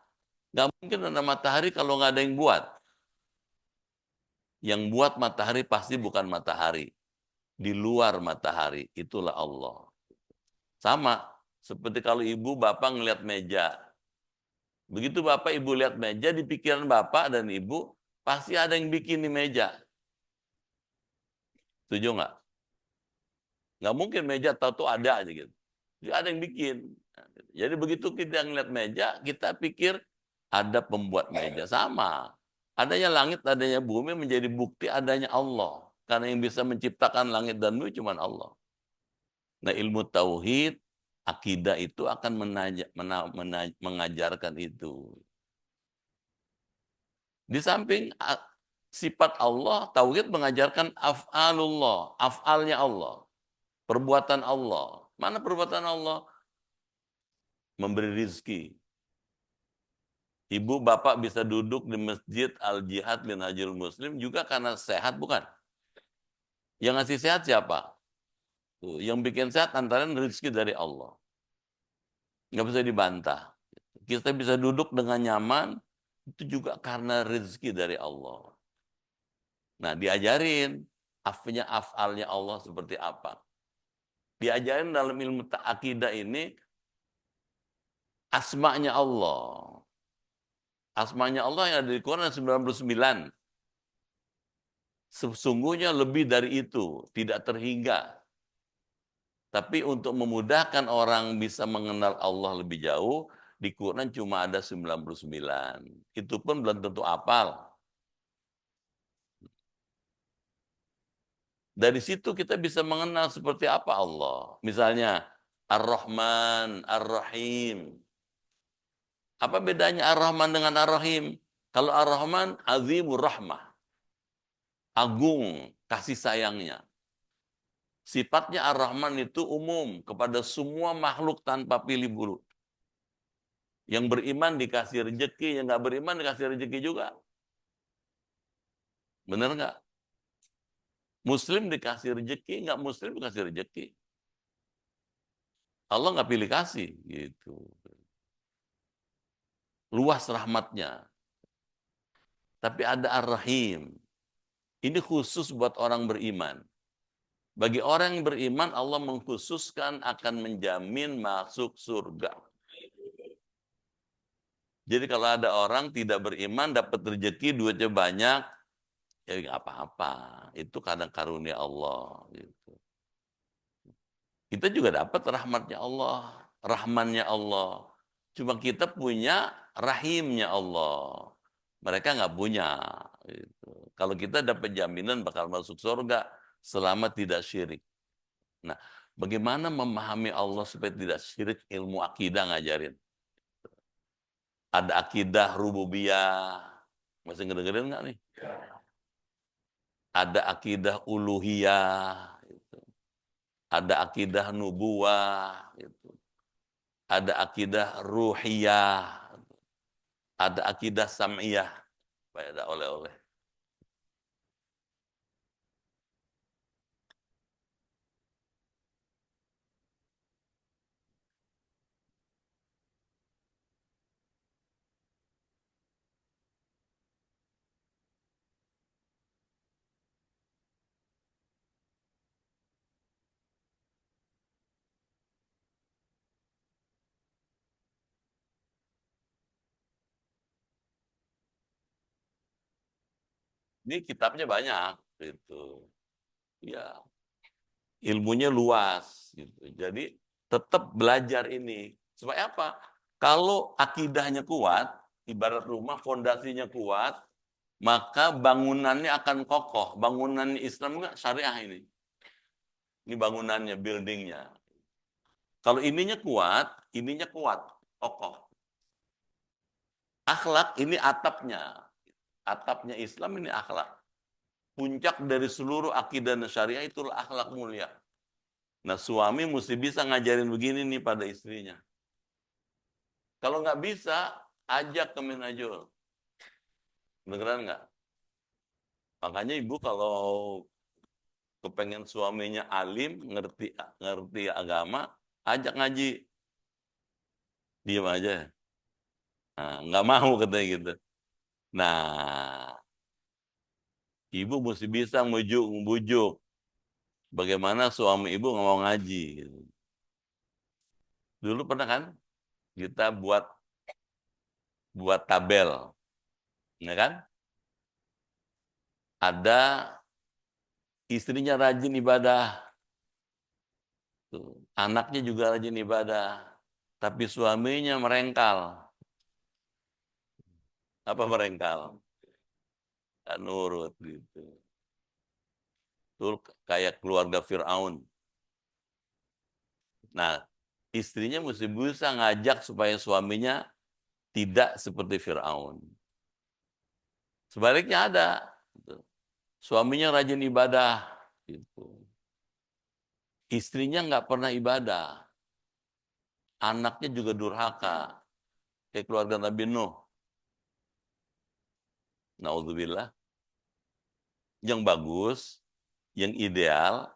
Nggak mungkin ada matahari kalau nggak ada yang buat. Yang buat matahari pasti bukan matahari. Di luar matahari, itulah Allah. Sama, seperti kalau ibu bapak ngelihat meja. Begitu bapak ibu lihat meja, di pikiran bapak dan ibu, pasti ada yang bikin di meja. Setuju nggak? Nggak mungkin meja tahu-tahu ada aja gitu. Jadi ada yang bikin. Jadi begitu kita ngeliat meja, kita pikir ada pembuat meja. Sama. Adanya langit, adanya bumi menjadi bukti adanya Allah. Karena yang bisa menciptakan langit dan bumi cuma Allah. Nah, ilmu tauhid, akidah itu akan mengajarkan itu. Di samping sifat Allah, tauhid mengajarkan af'alullah, af'alnya Allah, perbuatan Allah. Mana perbuatan Allah? Memberi rizki. Ibu bapak bisa duduk di masjid Al-Jihad bin Hajjul Muslim juga karena sehat, bukan? Yang ngasih sehat siapa? Tuh, yang bikin sehat antara rizki dari Allah. Nggak bisa dibantah. Kita bisa duduk dengan nyaman, itu juga karena rezeki dari Allah. Nah, diajarin af'alnya Allah seperti apa. Diajarin dalam ilmu akidah ini asma'nya Allah. Asma'nya Allah yang ada di Quran 99. Sesungguhnya lebih dari itu, tidak terhingga. Tapi untuk memudahkan orang bisa mengenal Allah lebih jauh, di Quran cuma ada 99. Itu pun belum tentu hafal. Dari situ kita bisa mengenal seperti apa Allah. Misalnya, Ar-Rahman, Ar-Rahim. Apa bedanya Ar-Rahman dengan Ar-Rahim? Kalau Ar-Rahman, azimur rahmah. Agung kasih sayangnya. Sifatnya Ar-Rahman itu umum kepada semua makhluk tanpa pilih bulu. Yang beriman dikasih rezeki, yang nggak beriman dikasih rezeki juga. Benar nggak? Muslim dikasih rezeki, nggak Muslim dikasih rezeki. Allah nggak pilih kasih, gitu. Luas rahmatnya. Tapi ada Ar-Rahim. Ini khusus buat orang beriman. Bagi orang yang beriman, Allah mengkhususkan akan menjamin masuk surga. Jadi kalau ada orang tidak beriman, dapat rezeki, duitnya banyak, ya nggak apa-apa. Itu kadang karunia Allah. Gitu. Kita juga dapat rahmatnya Allah, rahmannya Allah. Cuma kita punya rahimnya Allah. Mereka nggak punya. Gitu. Kalau kita dapat jaminan bakal masuk surga selama tidak syirik. Nah, bagaimana memahami Allah supaya tidak syirik? Ilmu akidah ngajarin. Ada akidah rububiyah. Masih ngedengerin nggak nih? Ada akidah uluhiyah. Gitu. Ada akidah nubuwah. Gitu. Ada akidah ruhiyah. Ada akidah sam'iyah. Ada oleh-oleh. Ini kitabnya banyak. Gitu. Ya, ilmunya luas. Gitu. Jadi tetap belajar ini. Supaya apa? Kalau akidahnya kuat, ibarat rumah fondasinya kuat, maka bangunannya akan kokoh. Bangunan Islam enggak syariah ini. Ini bangunannya, buildingnya. Kalau ininya kuat, kokoh. Akhlak ini atapnya. Atapnya Islam ini akhlak. Puncak dari seluruh akidah dan syariah itulah akhlak mulia. Nah, suami mesti bisa ngajarin begini nih pada istrinya. Kalau nggak bisa, ajak ke Minhajul. Beneran nggak? Makanya ibu kalau kepengen suaminya alim, ngerti agama, ajak ngaji. Diam aja. Nah, nggak mau katanya gitu. Nah, Ibu mesti bisa bujuk. Bagaimana suami ibu nggak mau ngaji. Gitu. Dulu pernah kan kita buat tabel, ya kan? Ada istrinya rajin ibadah, tuh. Anaknya juga rajin ibadah, tapi suaminya merengkal. Apa merengkal? Nggak nurut gitu. Tuh kayak keluarga Fir'aun. Nah, istrinya mesti bisa ngajak supaya suaminya tidak seperti Fir'aun. Sebaliknya ada. Gitu. Suaminya rajin ibadah. Gitu. Istrinya nggak pernah ibadah. Anaknya juga durhaka. Kayak keluarga Nabi Nuh. Naudzubillah. Yang bagus, yang ideal,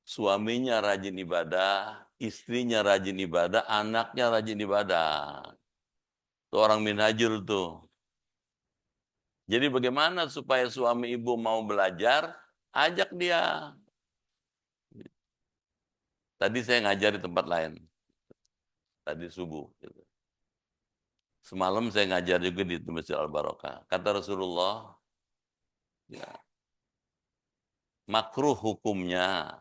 suaminya rajin ibadah, istrinya rajin ibadah, anaknya rajin ibadah. Itu orang minhajul tuh. Jadi bagaimana supaya suami ibu mau belajar? Ajak dia. Tadi saya ngajar di tempat lain. Tadi subuh. Gitu. Semalam saya ngajar juga di Masjid Al-Barokah. Kata Rasulullah, ya, makruh hukumnya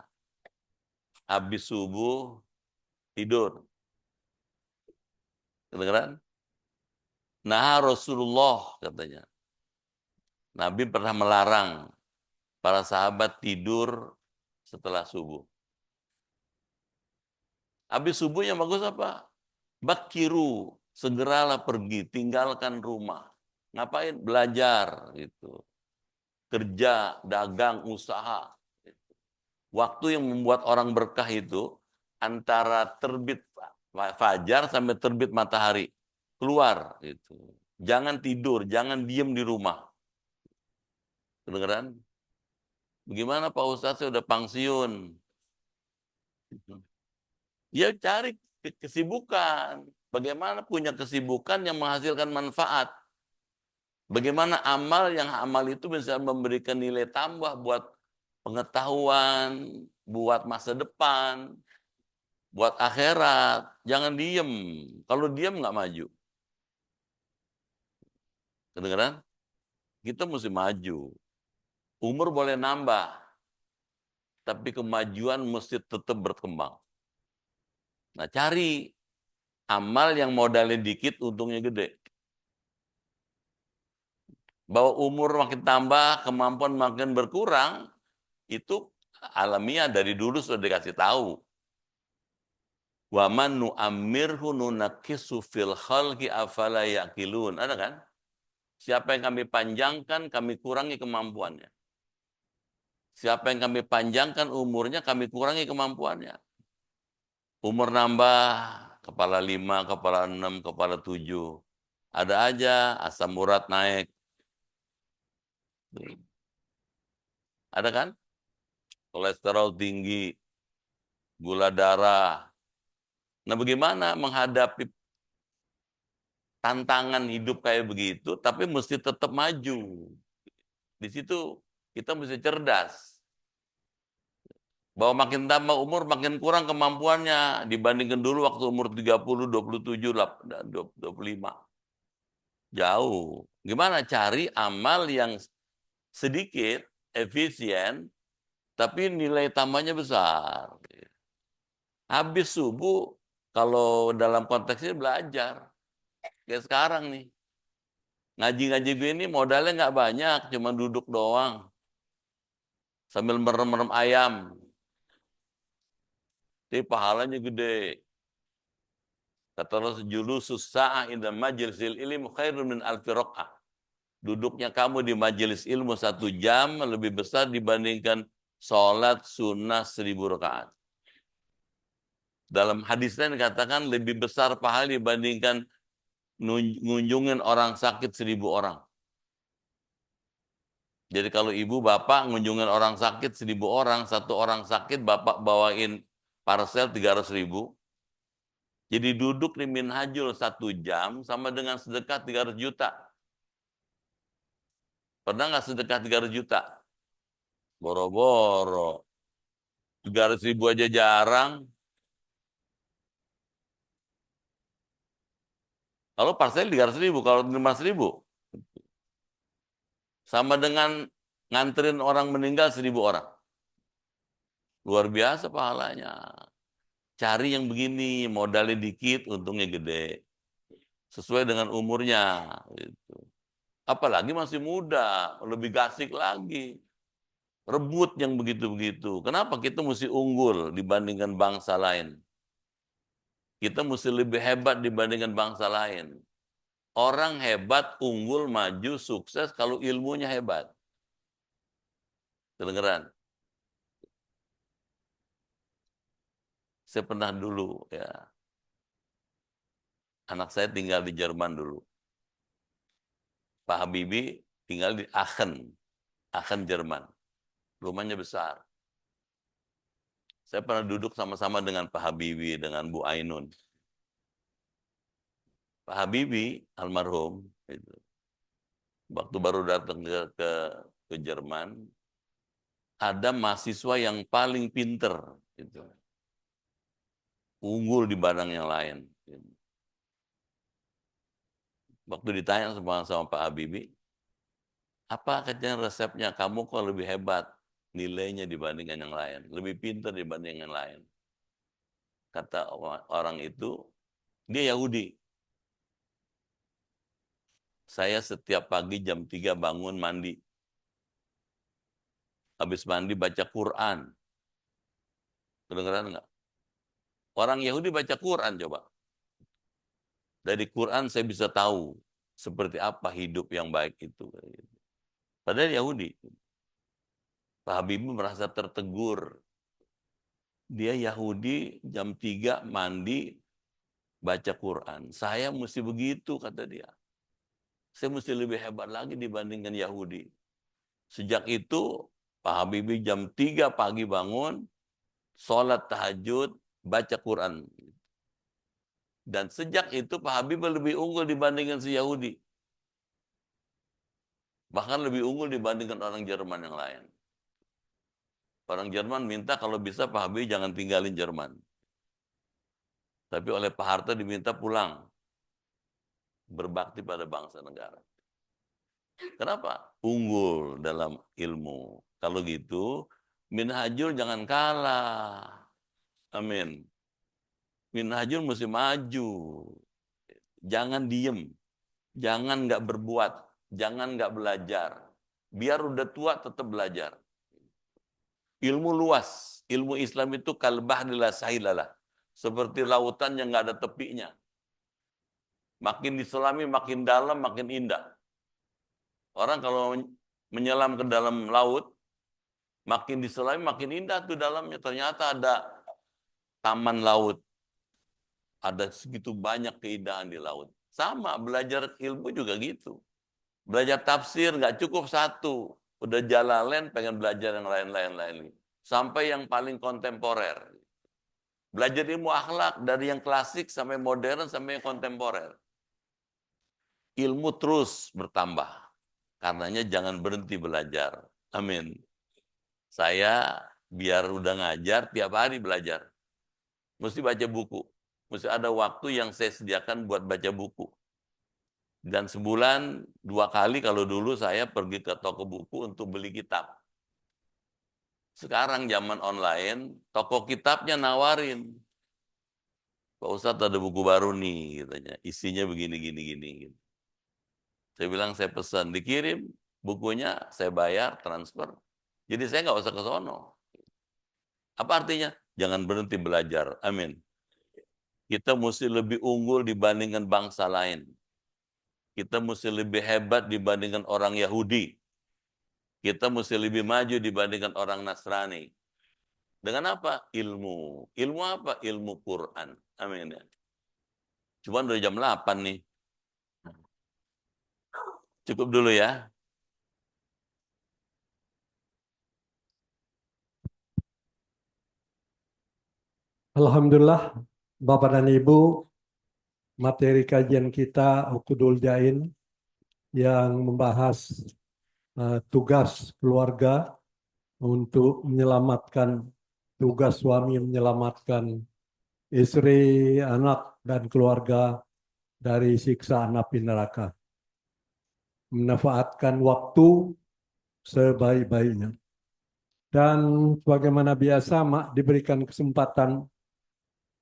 habis subuh tidur. Kedengeran? Nah Rasulullah katanya. Nabi pernah melarang para sahabat tidur setelah subuh. Habis subuh yang bagus apa? Bakiru, segeralah pergi, tinggalkan rumah. Ngapain? Belajar gitu. Kerja, dagang, usaha. Waktu yang membuat orang berkah itu antara terbit fajar sampai terbit matahari. Keluar gitu. Jangan tidur, jangan diem di rumah. Kedengeran? Bagaimana Pak Ustadz, saya udah pensiun. Ya cari kesibukan. Bagaimana punya kesibukan yang menghasilkan manfaat. Bagaimana amal itu bisa memberikan nilai tambah buat pengetahuan, buat masa depan, buat akhirat. Jangan diem. Kalau diem nggak maju. Kedengeran? Kita mesti maju. Umur boleh nambah, tapi kemajuan mesti tetap berkembang. Nah, cari amal yang modalnya dikit, untungnya gede. Bahwa umur makin tambah, kemampuan makin berkurang, itu alamiah dari dulu sudah dikasih tahu. Wa man nu'ammirhu nunakkisu fil khalqi afala yaqilun. Ada kan? Siapa yang kami panjangkan, kami kurangi kemampuannya. Siapa yang kami panjangkan umurnya, kami kurangi kemampuannya. Umur nambah, kepala 5, kepala 6, kepala 7. Ada aja asam urat naik. Ada kan? Kolesterol tinggi, gula darah. Nah, bagaimana menghadapi tantangan hidup kayak begitu, tapi mesti tetap maju. Di situ kita mesti cerdas. Bahwa makin tambah umur, makin kurang kemampuannya. Dibandingkan dulu waktu umur 30, 27, 25. Jauh. Gimana cari amal yang sedikit, efisien, tapi nilai tambahnya besar. Habis subuh, kalau dalam konteksnya belajar. Kayak sekarang nih. Ngaji-ngaji ini modalnya nggak banyak, cuma duduk doang. Sambil merem-merem ayam. Tapi pahalanya gede. Kata Rasul, julusus sa'ah inda majlisil ilmi khairun min alfi raq'ah. Duduknya kamu di majelis ilmu 1 jam lebih besar dibandingkan sholat sunnah 1000 rakaat. Dalam hadis lain dikatakan lebih besar pahala dibandingkan ngunjungin orang sakit 1000 orang. Jadi kalau ibu bapak ngunjungin orang sakit 1000 orang, 1 orang sakit bapak bawain parcel 300.000. Jadi duduk di minhajul 1 jam sama dengan sedekah 300 juta. Pernah nggak sedekah 300 juta? Boro-boro. 300.000 aja jarang. Kalau parcel 300.000, kalau 500.000. Sama dengan nganterin orang meninggal 1.000 orang. Luar biasa pahalanya. Cari yang begini, modalnya dikit, untungnya gede. Sesuai dengan umurnya. Gitu. Apalagi masih muda, lebih gasik lagi. Rebut yang begitu-begitu. Kenapa kita mesti unggul dibandingkan bangsa lain? Kita mesti lebih hebat dibandingkan bangsa lain. Orang hebat, unggul, maju, sukses kalau ilmunya hebat. Kedengeran? Saya pernah dulu, ya, anak saya tinggal di Jerman dulu. Pak Habibie tinggal di Aachen, Aachen Jerman. Rumahnya besar. Saya pernah duduk sama-sama dengan Pak Habibie, dengan Bu Ainun. Pak Habibie, almarhum, itu, waktu baru datang ke Jerman, ada mahasiswa yang paling pinter, gitu, unggul di barang yang lain. Gitu. Waktu ditanya sama Pak Habibie, apa katanya resepnya? Kamu kok lebih hebat nilainya dibandingkan yang lain, lebih pintar dibanding yang lain. Kata orang itu, dia Yahudi. Saya setiap pagi jam 3 bangun mandi. Habis mandi baca Quran. Kedengeran nggak? Orang Yahudi baca Quran coba. Dari Quran saya bisa tahu seperti apa hidup yang baik itu. Padahal Yahudi. Pak Habibie merasa tertegur. Dia Yahudi jam 3 mandi baca Quran. Saya mesti begitu, kata dia. Saya mesti lebih hebat lagi dibandingkan Yahudi. Sejak itu Pak Habibie jam 3 pagi bangun, sholat tahajud, baca Quran. Dan sejak itu Pak Habibie lebih unggul dibandingkan si Yahudi. Bahkan lebih unggul dibandingkan orang Jerman yang lain. Orang Jerman minta kalau bisa Pak Habibie jangan tinggalin Jerman. Tapi oleh Pak Harto diminta pulang. Berbakti pada bangsa negara. Kenapa? Unggul dalam ilmu. Kalau gitu, Minhajul jangan kalah. Amin. Minhajul mesti maju. Jangan diem. Jangan nggak berbuat. Jangan nggak belajar. Biar udah tua tetap belajar. Ilmu luas. Ilmu Islam itu kalbah la sahilalah. Seperti lautan yang nggak ada tepinya. Makin diselami, makin dalam, makin indah. Orang kalau menyelam ke dalam laut, makin diselami, makin indah tuh dalamnya. Ternyata ada taman laut. Ada segitu banyak keindahan di laut. Sama, belajar ilmu juga gitu. Belajar tafsir nggak cukup satu. Udah Jalalain pengen belajar yang lain-lain. Sampai yang paling kontemporer. Belajar ilmu akhlak dari yang klasik sampai modern sampai yang kontemporer. Ilmu terus bertambah. Karenanya jangan berhenti belajar. Amin. Saya biar udah ngajar tiap hari belajar. Mesti baca buku. Mesti ada waktu yang saya sediakan buat baca buku. Dan sebulan 2 kali kalau dulu saya pergi ke toko buku untuk beli kitab. Sekarang zaman online, toko kitabnya nawarin. Pak Ustadz ada buku baru nih, katanya. Isinya begini, gini, gini. Gitu. Saya bilang saya pesan, dikirim bukunya, saya bayar, transfer. Jadi saya nggak usah ke sono. Apa artinya? Jangan berhenti belajar. Amin. Kita mesti lebih unggul dibandingkan bangsa lain. Kita mesti lebih hebat dibandingkan orang Yahudi. Kita mesti lebih maju dibandingkan orang Nasrani. Dengan apa? Ilmu. Ilmu apa? Ilmu Quran. Amin. Cuman udah jam 8 nih. Cukup dulu ya. Alhamdulillah, Bapak dan Ibu, materi kajian kita Uqudul Jain yang membahas tugas keluarga untuk menyelamatkan, tugas suami menyelamatkan istri, anak, dan keluarga dari siksa api neraka. Memanfaatkan waktu sebaik-baiknya. Dan sebagaimana biasa, Mak diberikan kesempatan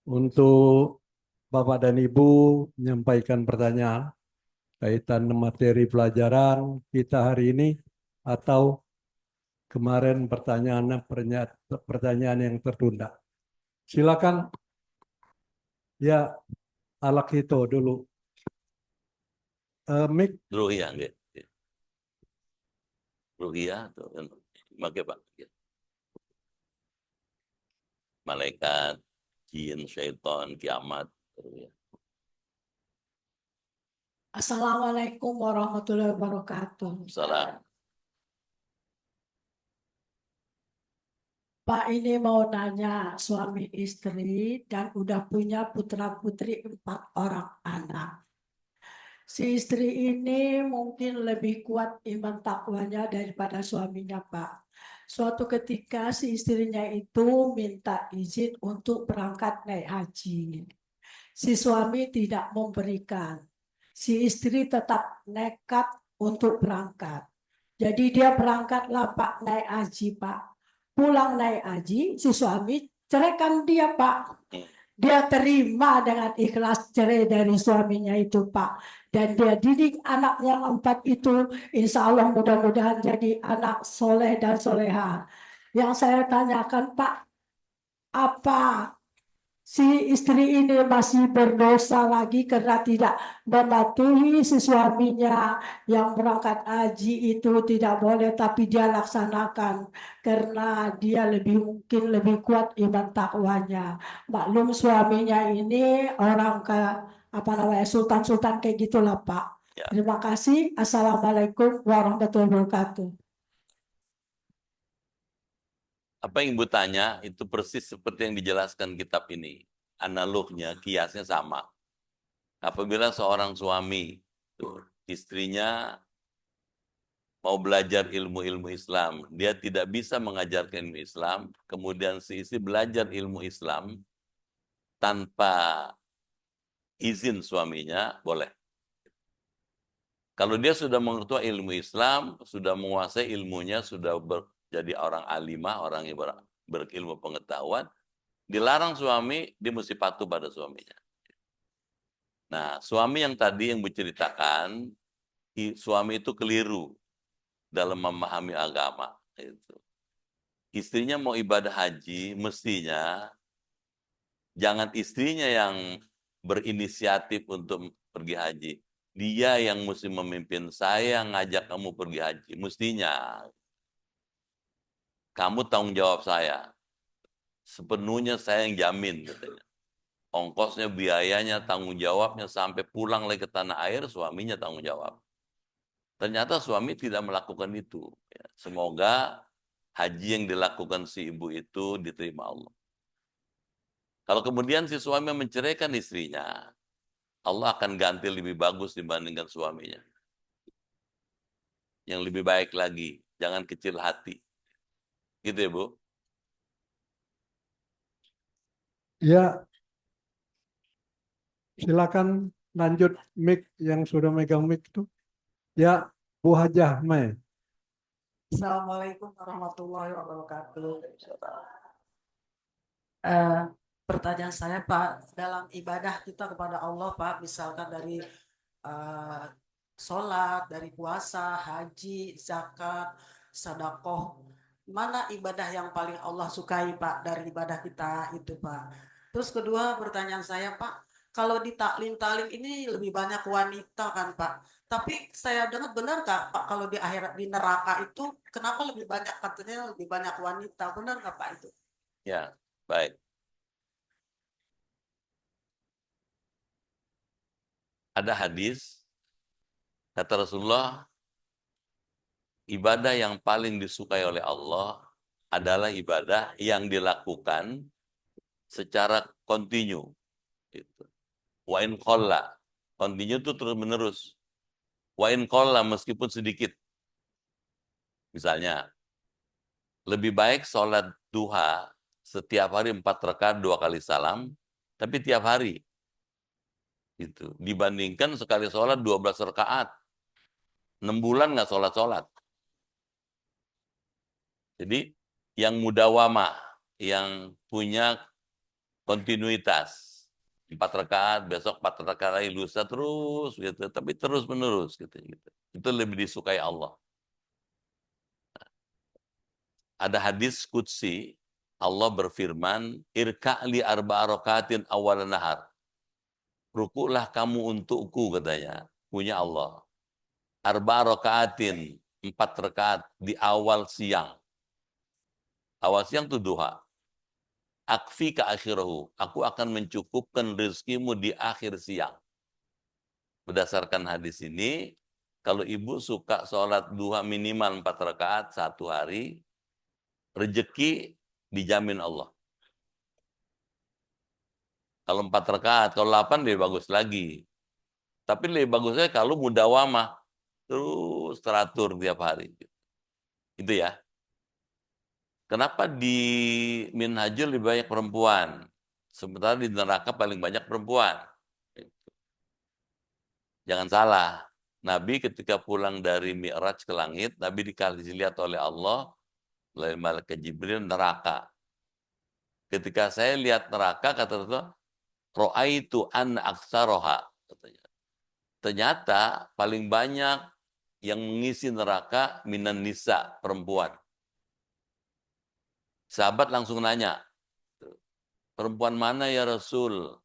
untuk Bapak dan Ibu menyampaikan pertanyaan kaitan materi pelajaran kita hari ini atau kemarin pertanyaan yang tertunda. Silakan ya, Alak itu dulu. Mik, Ruhiyah, nggih. Ruhiyah tuh, pakai Pak. Malaikat, jin, syaitan, kiamat. Ruhiyah. Assalamualaikum warahmatullahi wabarakatuh. Salam. Pak, ini mau nanya, suami istri dan udah punya putra-putri 4 orang anak. Si istri ini mungkin lebih kuat iman takwanya daripada suaminya, Pak. Suatu ketika si istrinya itu minta izin untuk berangkat naik haji. Si suami tidak memberikan. Si istri tetap nekat untuk berangkat. Jadi dia berangkatlah Pak naik haji, Pak. Pulang naik haji, si suami ceraikan dia, Pak. Dia terima dengan ikhlas cerai dari suaminya itu, Pak. Dan dia didik anak yang 4 itu, insya Allah mudah-mudahan jadi anak soleh dan soleha. Yang saya tanyakan, Pak, apa si istri ini masih berdosa lagi karena tidak mematuhi si suaminya yang berangkat haji itu tidak boleh, tapi dia laksanakan karena dia mungkin lebih kuat iman takwanya. Maklum suaminya ini orang ke apa namanya sultan-sultan kayak gitulah, Pak. Ya. Terima kasih. Assalamualaikum warahmatullahi wabarakatuh. Apa yang Ibu tanya itu persis seperti yang dijelaskan kitab ini. Analognya, kiasnya sama. Apabila seorang suami, istrinya mau belajar ilmu-ilmu Islam, dia tidak bisa mengajarkan ilmu Islam, kemudian si istri belajar ilmu Islam tanpa izin suaminya, boleh. Kalau dia sudah mengetahui ilmu Islam, sudah menguasai ilmunya, sudah jadi orang alimah, orang yang berilmu pengetahuan, dilarang suami, dia mesti patuh pada suaminya. Nah, suami yang tadi yang menceritakan, suami itu keliru dalam memahami agama. Istrinya mau ibadah haji, mestinya jangan istrinya yang berinisiatif untuk pergi haji. Dia yang mesti memimpin, saya ngajak kamu pergi haji. Mestinya kamu tanggung jawab saya. Sepenuhnya saya yang jamin, katanya. Ongkosnya, biayanya, tanggung jawabnya, sampai pulang lagi ke tanah air, suaminya tanggung jawab. Ternyata suami tidak melakukan itu. Semoga haji yang dilakukan si ibu itu diterima Allah. Kalau kemudian si suami menceraikan istrinya, Allah akan ganti lebih bagus dibandingkan suaminya. Yang lebih baik lagi, jangan kecil hati. Gitu ya, Bu? ya, silakan lanjut Mik yang sudah megang Mik itu. Ya, Bu Hajah Mai. Assalamualaikum warahmatullahi wabarakatuh. Eh, Pertanyaan saya, Pak, dalam ibadah kita kepada Allah, Pak, misalkan dari eh, sholat, dari puasa, haji, zakat, sedekah, mana ibadah yang paling Allah sukai, Pak, dari ibadah kita itu, Pak? Terus kedua, pertanyaan saya, Pak, kalau di taklim-taklim ini lebih banyak wanita kan, Pak? Tapi saya dengar benar nggak, Pak, kalau di akhirat di neraka itu kenapa lebih banyak, katanya lebih banyak wanita, benar nggak, Pak, itu? Ya, baik. Ada hadis, kata Rasulullah, ibadah yang paling disukai oleh Allah adalah ibadah yang dilakukan secara kontinu. Wa in qalla. Kontinu itu terus menerus. Wa in qalla, meskipun sedikit. Misalnya, Lebih baik sholat duha setiap hari 4 rakaat 2 kali salam, tapi tiap hari. Gitu. Dibandingkan sekali sholat 12 rakaat. 6 bulan nggak sholat-sholat. Jadi yang mudawamah, yang punya kontinuitas. 4 rakaat, besok 4 rakaat lagi, lusa terus gitu. Tapi terus menerus gitu. Itu lebih disukai Allah. Ada hadis qudsi, Allah berfirman, irka'li arba'a rakatin awal nahar. Rukuklah kamu untukku, katanya. Punya Allah. Arba'a rakaatin, 4 rakaat di awal siang. Awal siang itu duha. Akfi ka akhirahu. Aku akan mencukupkan rezekimu di akhir siang. Berdasarkan hadis ini, kalau ibu suka sholat duha minimal 4 rakaat satu hari, rezeki dijamin Allah. Kalau 4 rakaat, kalau 8 lebih bagus lagi. Tapi lebih bagusnya kalau mudawamah, terus teratur tiap hari. Itu ya. Kenapa di Minhajul lebih banyak perempuan? Sementara di neraka paling banyak perempuan. Jangan salah. Nabi ketika pulang dari Mi'raj ke langit, Nabi dikasih lihat oleh Allah, oleh Malaikat Jibril, neraka. Ketika saya lihat neraka, kata Rasulullah, ro'aitu an aksaroha. Ternyata paling banyak yang mengisi neraka minan nisa, perempuan. Sahabat langsung nanya, perempuan mana ya Rasul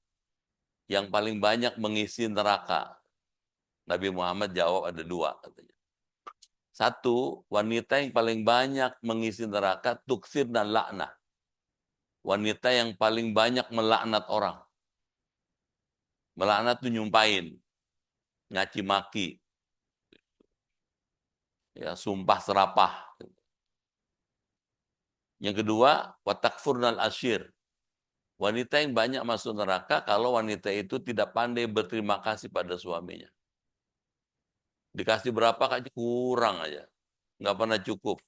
yang paling banyak mengisi neraka? Nabi Muhammad jawab ada 2, katanya. 1, wanita yang paling banyak mengisi neraka, tuksir dan laknah. Wanita yang paling banyak melaknat orang. Melaknat itu nyumpahin, ngaci maki, ya, sumpah serapah. Yang kedua, watakfurnal asyir. Wanita yang banyak masuk neraka kalau wanita itu tidak pandai berterima kasih pada suaminya. Dikasih berapa aja kurang aja. Nggak pernah cukup.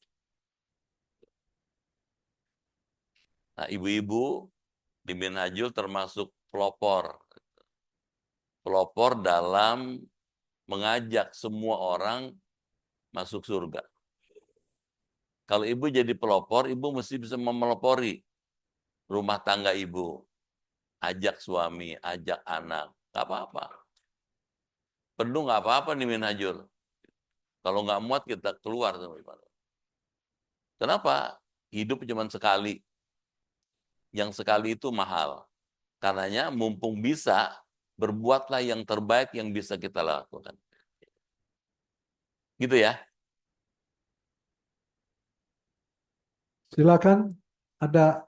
Nah, ibu-ibu di Minhajul termasuk pelopor. Pelopor dalam mengajak semua orang masuk surga. Kalau ibu jadi pelopor, ibu mesti bisa memelopori rumah tangga ibu. Ajak suami, ajak anak. Nggak apa-apa. Penuh nggak apa-apa nih Minhajul. Kalau nggak muat kita keluar. Kenapa? Hidup cuma sekali. Yang sekali itu mahal. Karenanya mumpung bisa, berbuatlah yang terbaik yang bisa kita lakukan. Gitu ya. Silakan, ada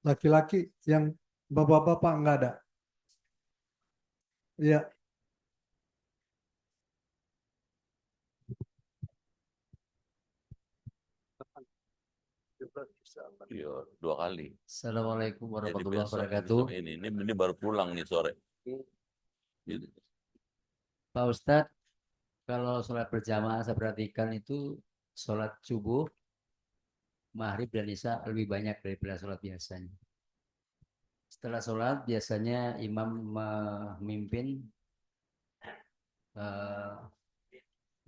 laki-laki yang bapak-bapak enggak ada. Iya, Iya, 2 kali. Assalamualaikum Jadi warahmatullahi besok wabarakatuh. ini baru pulang nih sore. Gitu. Pak Ustadz, kalau sholat berjamaah saya perhatikan itu sholat subuh, maghrib dan isya lebih banyak daripada sholat biasanya. Setelah sholat biasanya imam memimpin eh,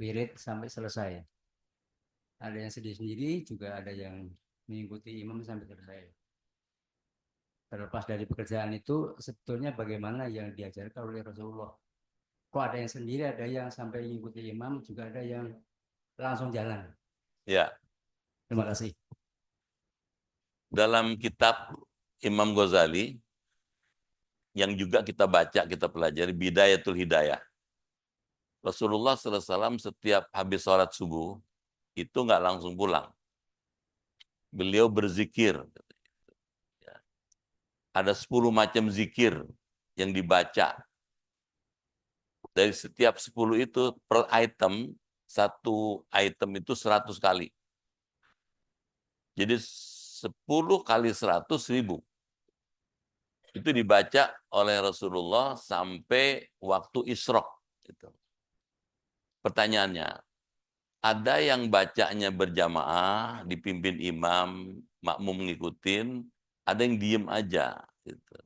wirid sampai selesai. Ada yang sendiri-sendiri, juga ada yang mengikuti imam sampai selesai. Terlepas dari pekerjaan itu, sebetulnya bagaimana yang diajarkan oleh Rasulullah? Kok ada yang sendiri, ada yang sampai mengikuti imam, juga ada yang langsung jalan. Ya, Terima kasih. dalam kitab Imam Ghazali yang juga kita baca, kita pelajari, Bidayatul Hidayah. Rasulullah SAW setiap habis sholat subuh itu nggak langsung pulang. Beliau berzikir. Ada 10 macam zikir yang dibaca. Dari setiap 10 itu per item, satu item itu 100 kali. Jadi 10 kali 100 ribu. Itu dibaca oleh Rasulullah sampai waktu Isra. Pertanyaannya, Ada yang bacanya berjamaah, dipimpin imam, makmum ngikutin, ada yang diem aja. Gitu.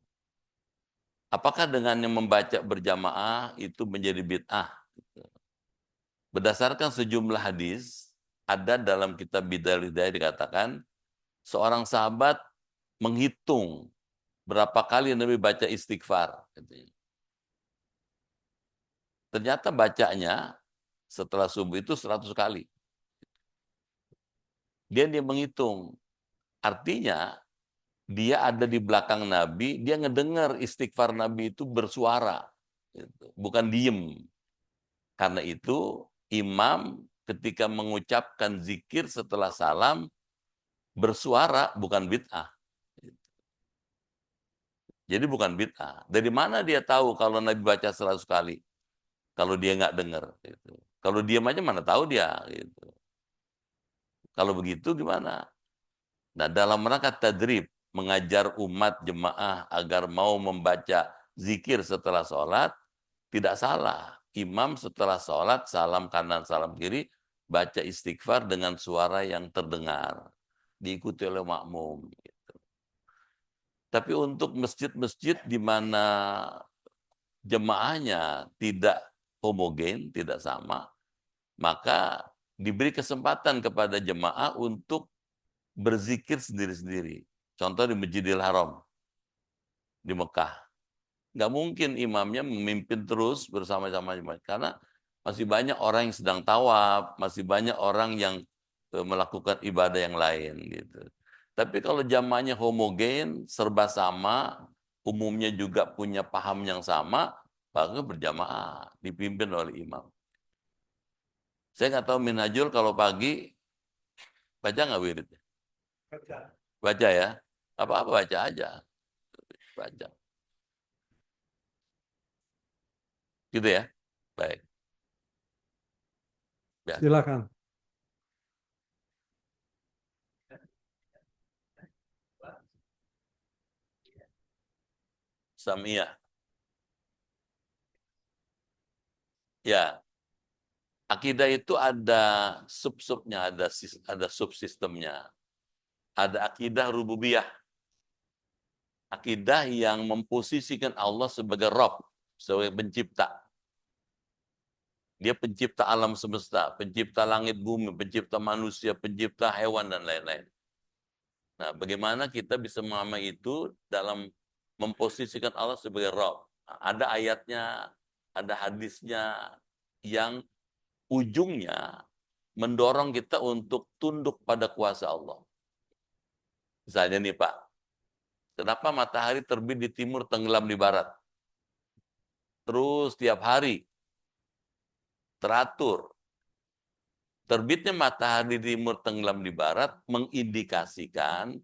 Apakah dengan yang membaca berjamaah itu menjadi bid'ah? Gitu. Berdasarkan sejumlah hadis, ada dalam kitab Bidayah Hidayah dikatakan, seorang sahabat menghitung berapa kali Nabi baca istighfar. Katanya. Ternyata bacanya setelah subuh itu 100 kali. Dia menghitung. Artinya dia ada di belakang Nabi, dia ngedengar istighfar Nabi itu bersuara. Gitu. Bukan diem. Karena itu imam ketika mengucapkan zikir setelah salam bersuara bukan bid'ah. Jadi bukan bid'ah. Dari mana dia tahu kalau Nabi baca 100 kali? Kalau dia nggak dengar. Gitu. Kalau diam aja mana tahu dia. Gitu. Kalau begitu gimana? Nah, dalam rangka tadrib, mengajar umat jemaah agar mau membaca zikir setelah sholat, tidak salah. Imam setelah sholat, salam kanan, salam kiri, baca istighfar dengan suara yang terdengar. Diikuti oleh makmum. Gitu. Tapi untuk masjid-masjid di mana jemaahnya tidak homogen, tidak sama, maka diberi kesempatan kepada jemaah untuk berzikir sendiri-sendiri. Contoh di Masjidil Haram, di Mekah. Nggak mungkin imamnya memimpin terus bersama-sama jemaah. Karena masih banyak orang yang sedang tawaf, masih banyak orang yang melakukan ibadah yang lain. Gitu. Tapi kalau jamaahnya homogen, serba sama, umumnya juga punya paham yang sama, maka berjamaah, dipimpin oleh imam. Saya nggak tahu Minhajul kalau pagi, baca nggak wiridnya? Baca ya? Apa-apa baca aja. Baca. Gitu ya? Baik. Ya. Silakan. Samiyah. Ya. Akidah itu ada sub-subnya, ada subsistemnya. Ada akidah rububiyah. Akidah yang memposisikan Allah sebagai Rabb, sebagai pencipta. Dia pencipta alam semesta, pencipta langit bumi, pencipta manusia, pencipta hewan, dan lain-lain. Nah, bagaimana kita bisa memahami itu dalam memposisikan Allah sebagai Rabb? Ada ayatnya, ada hadisnya yang ujungnya mendorong kita untuk tunduk pada kuasa Allah. Misalnya nih Pak, kenapa matahari terbit di timur, tenggelam di barat? Terus tiap hari teratur. Terbitnya matahari di timur, tenggelam di barat mengindikasikan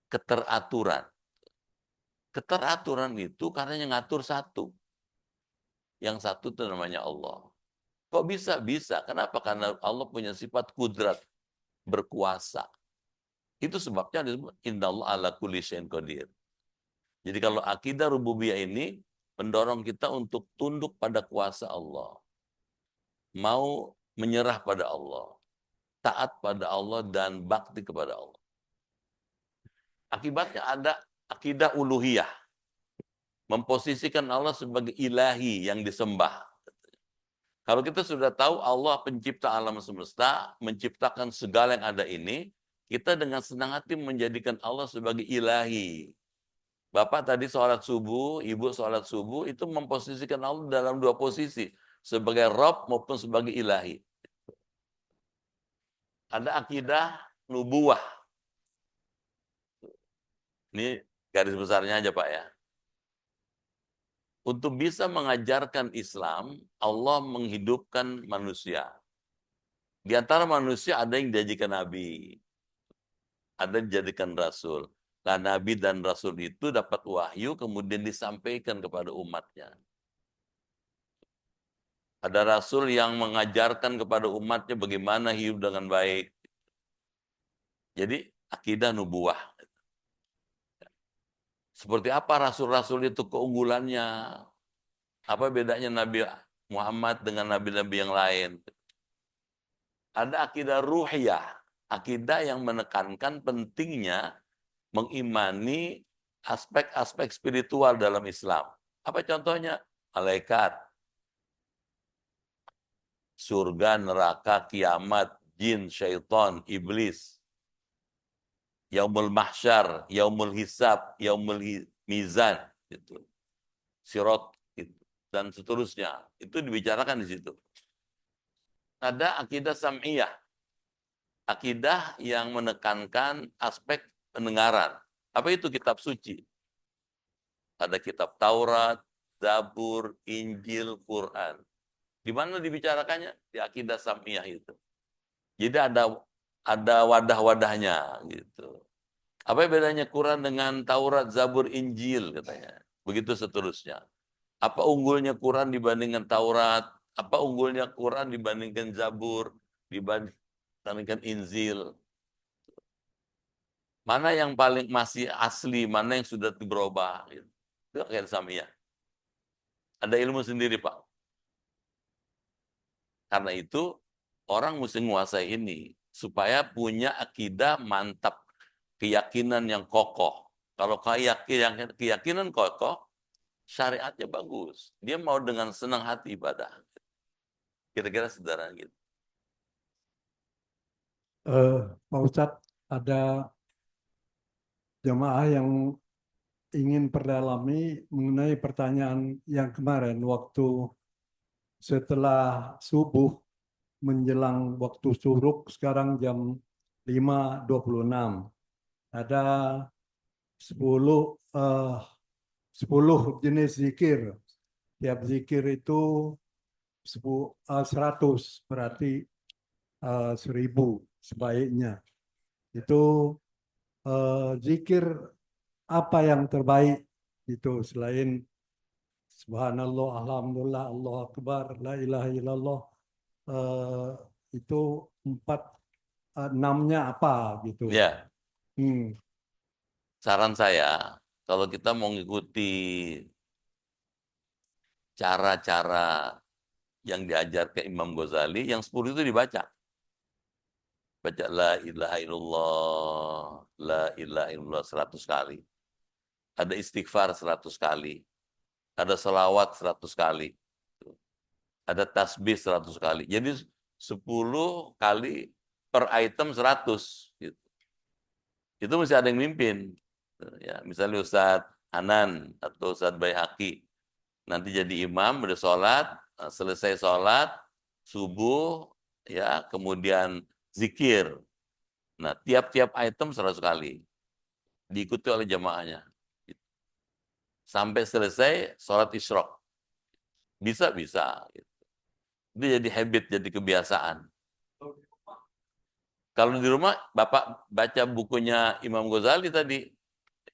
keteraturan. Keteraturan itu karena yang ngatur satu. Yang satu itu namanya Allah. Kok bisa? Bisa. Kenapa? Karena Allah punya sifat kudrat, berkuasa. Itu sebabnya disebut innallah ala kulli syai'in qadir. Jadi kalau akidah rububiyah ini mendorong kita untuk tunduk pada kuasa Allah. Mau menyerah pada Allah. Taat pada Allah dan bakti kepada Allah. Akibatnya ada akidah uluhiyah. Memposisikan Allah sebagai ilahi yang disembah. Kalau kita sudah tahu Allah pencipta alam semesta, menciptakan segala yang ada ini, kita dengan senang hati menjadikan Allah sebagai ilahi. Bapak tadi sholat subuh, ibu sholat subuh, itu memposisikan Allah dalam dua posisi. Sebagai Rabb maupun sebagai ilahi. Ada akidah nubuwah. Ini garis besarnya aja Pak ya. Untuk bisa mengajarkan Islam, Allah menghidupkan manusia. Di antara manusia ada yang dijadikan nabi, ada yang dijadikan rasul. Nah, nabi dan rasul itu dapat wahyu kemudian disampaikan kepada umatnya. Ada rasul yang mengajarkan kepada umatnya bagaimana hidup dengan baik. Jadi akidah nubuwah. Seperti apa rasul-rasul itu keunggulannya? Apa bedanya Nabi Muhammad dengan nabi-nabi yang lain? Ada akidah ruhiyah, akidah yang menekankan pentingnya mengimani aspek-aspek spiritual dalam Islam. Apa contohnya? Malaikat, surga, neraka, kiamat, jin, syaitan, iblis, yaumul mahsyar, yaumul hisab, yaumul mizan, gitu. Sirat, gitu. Dan seterusnya. Itu dibicarakan di situ. Ada akidah sam'iyah, akidah yang menekankan aspek pendengaran. Apa itu kitab suci? Ada kitab Taurat, Zabur, Injil, Quran. Di mana dibicarakannya? Di akidah sam'iyah itu. Jadi ada wadah-wadahnya gitu. Apa bedanya Quran dengan Taurat, Zabur, Injil katanya. Begitu seterusnya. Apa unggulnya Quran dibandingkan Taurat? Apa unggulnya Quran dibandingkan Zabur, dibandingkan Injil? Mana yang paling masih asli, mana yang sudah berubah? Gitu. Itu akidah sam'iyah. Ada ilmu sendiri, Pak. Karena itu orang mesti menguasai ini supaya punya akidah mantap, keyakinan yang kokoh. Kalau keyakinan kokoh, syariatnya bagus. Dia mau dengan senang hati ibadah. Kira-kira sederhana gitu. Pak Ustadz, ada jemaah yang ingin perdalami mengenai pertanyaan yang kemarin waktu setelah subuh menjelang waktu syuruk, sekarang jam 5.26. Ada 10 jenis zikir. Tiap zikir itu 100, berarti 1000 sebaiknya. Itu zikir apa yang terbaik itu selain subhanallah, alhamdulillah, Allahu akbar, la ilaha illallah, itu 6-nya apa gitu. Ya, Hmm. saran saya, kalau kita mau mengikuti cara-cara yang diajar ke Imam Ghazali, yang 10 itu dibaca. Baca la ilaha illallah, la ilaha illallah 100 kali. Ada istighfar 100 kali. Ada selawat 100 kali. Ada tasbih 100 kali. Jadi 10 kali per item 100. Gitu. Itu mesti ada yang mimpin. Ya, misalnya Ustadz Hanan atau Ustadz Baihaqi. Nanti jadi imam, udah sholat, selesai sholat, subuh, ya, kemudian zikir. Nah, tiap-tiap item 100 kali. Diikuti oleh jamaahnya. Sampai selesai sholat isyraq. Bisa. Itu jadi habit, jadi kebiasaan. Kalau di rumah, Bapak baca bukunya Imam Ghazali tadi,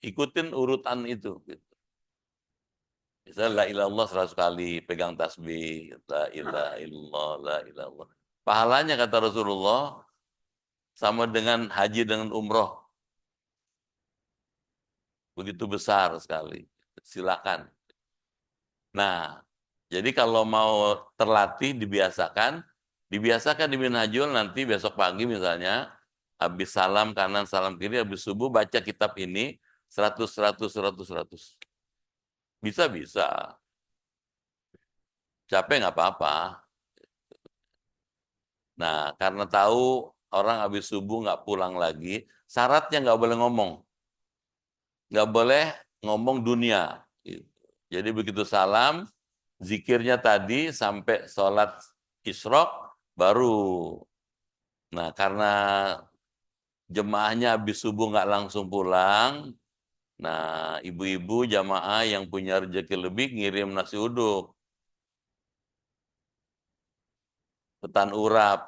ikutin urutan itu. Misalnya la ilaha illallah 100 kali, pegang tasbih, la ilaha illallah, la ilaha illallah. Pahalanya kata Rasulullah, sama dengan haji dengan umroh. Begitu besar sekali. Silakan. Nah, jadi kalau mau terlatih, dibiasakan di Minhajul nanti besok pagi misalnya, habis salam kanan, salam kiri, habis subuh baca kitab ini, 100. Bisa. Capek nggak apa-apa. Nah, karena tahu orang habis subuh nggak pulang lagi, syaratnya nggak boleh ngomong. Nggak boleh ngomong dunia. Jadi begitu salam, zikirnya tadi sampai sholat isyraq baru. Nah, karena jemaahnya habis subuh nggak langsung pulang, nah ibu-ibu jamaah yang punya rezeki lebih ngirim nasi uduk, ketan urap,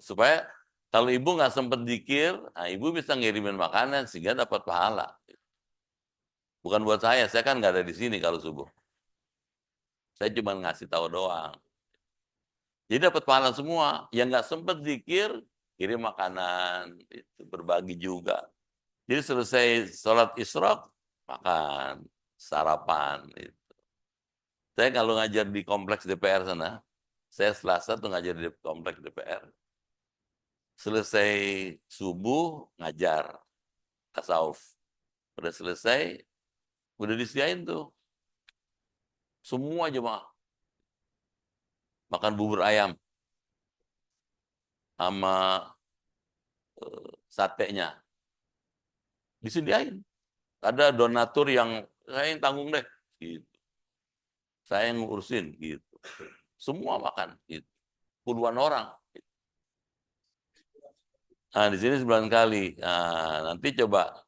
supaya kalau ibu nggak sempat zikir, nah ibu bisa ngirimin makanan sehingga dapat pahala. Bukan buat saya kan nggak ada di sini kalau subuh. Saya cuma ngasih tahu doang. Jadi dapat pahala semua. Yang nggak sempat zikir, kirim makanan, itu berbagi juga. Jadi selesai sholat isyraq, makan, sarapan. Itu. Saya kalau ngajar di kompleks DPR sana, Saya Selasa tuh ngajar di komplek DPR. Selesai subuh ngajar tasawuf. Udah selesai, udah disediain tuh semua jemaah makan bubur ayam sama satenya disediain. Ada donatur yang saya yang tanggung deh, gitu. Saya yang ngurusin, gitu. Semua makan, gitu. Puluhan orang. Gitu. Nah, di sini 9 kali. Nah, nanti coba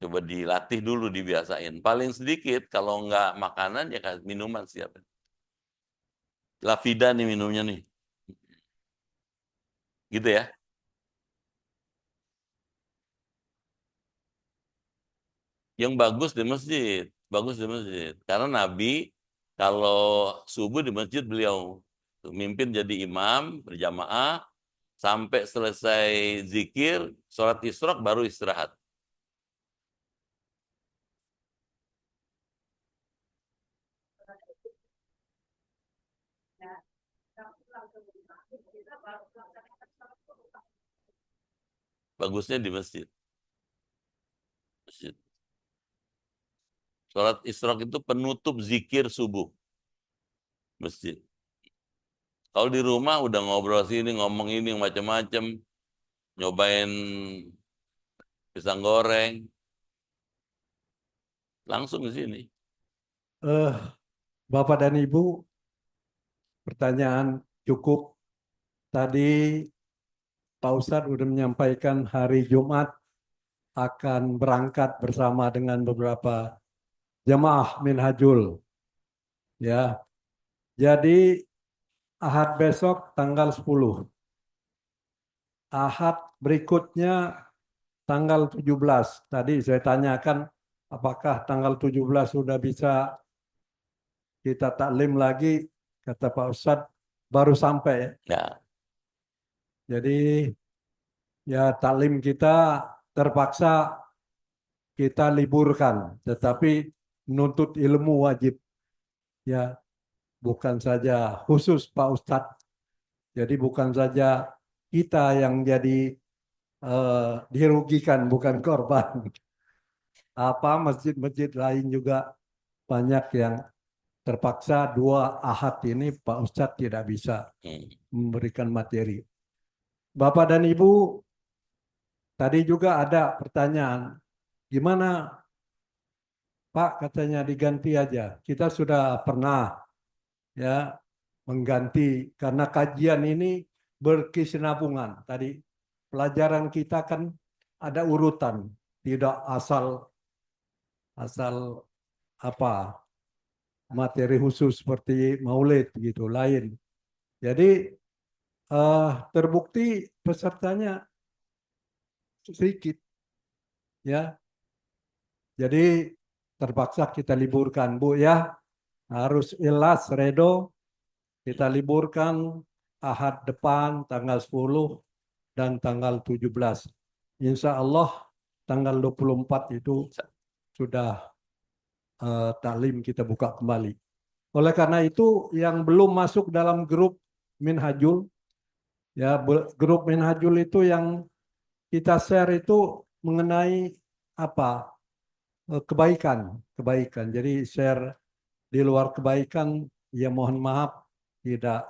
dilatih dulu, dibiasain. Paling sedikit, kalau nggak makanan ya minuman siapin. Lavida nih minumnya nih. Gitu ya. Yang bagus di masjid. Bagus di masjid. Karena Nabi kalau subuh di masjid beliau mimpin jadi imam berjamaah sampai selesai zikir, sholat isyraq baru istirahat. Bagusnya di masjid. Masjid. Sholat isyraq itu penutup zikir subuh. Masjid. Kalau di rumah udah ngobrol sini, ngomong ini, macam-macam. Nyobain pisang goreng. Langsung di sini. Bapak dan Ibu, pertanyaan cukup. Tadi Pak Ustadz sudah menyampaikan hari Jumat akan berangkat bersama dengan beberapa jamaah Minhajul. Ya, jadi Ahad besok tanggal 10. Ahad berikutnya tanggal 17. Tadi saya tanyakan apakah tanggal 17 sudah bisa kita taklim lagi. Kata Pak Ustadz baru sampai. Ya. Jadi ya taklim kita terpaksa kita liburkan. Tetapi menuntut ilmu wajib. Ya, bukan saja khusus Pak Ustadz. Jadi bukan saja kita yang jadi dirugikan, bukan korban. Apa masjid-masjid lain juga banyak yang terpaksa 2 ahad ini Pak Ustadz tidak bisa memberikan materi. Bapak dan Ibu, tadi juga ada pertanyaan, gimana Pak katanya diganti aja. Kita sudah pernah ya mengganti karena kajian ini berkesinambungan. Tadi pelajaran kita kan ada urutan, tidak asal apa materi khusus seperti maulid gitu lain. Jadi terbukti pesertanya sedikit ya. Jadi terpaksa kita liburkan Bu ya. Harus ikhlas redo kita liburkan Ahad depan tanggal 10 dan tanggal 17. Insya Allah tanggal 24 itu sudah taklim kita buka kembali. Oleh karena itu yang belum masuk dalam grup Minhajul, ya grup Minhajul itu yang kita share itu mengenai apa? Kebaikan. Jadi share di luar kebaikan, ya mohon maaf tidak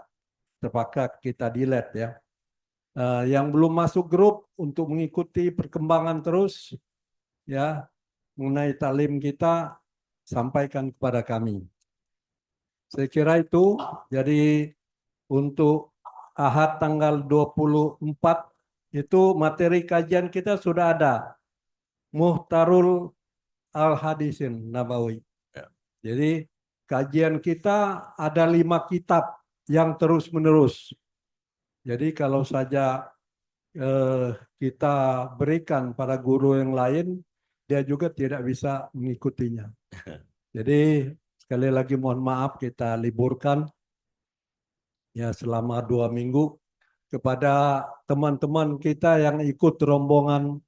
terpaksa kita delete ya. Yang belum masuk grup untuk mengikuti perkembangan terus ya mengenai taklim kita sampaikan kepada kami. Saya kira itu. Jadi untuk Ahad tanggal 24 itu materi kajian kita sudah ada. Muhtarul Al-Hadisin Nabawi. Ya. Jadi kajian kita ada 5 kitab yang terus menerus. Jadi kalau saja kita berikan pada guru yang lain, dia juga tidak bisa mengikutinya. Jadi sekali lagi mohon maaf kita liburkan ya selama 2 minggu kepada teman-teman kita yang ikut rombongan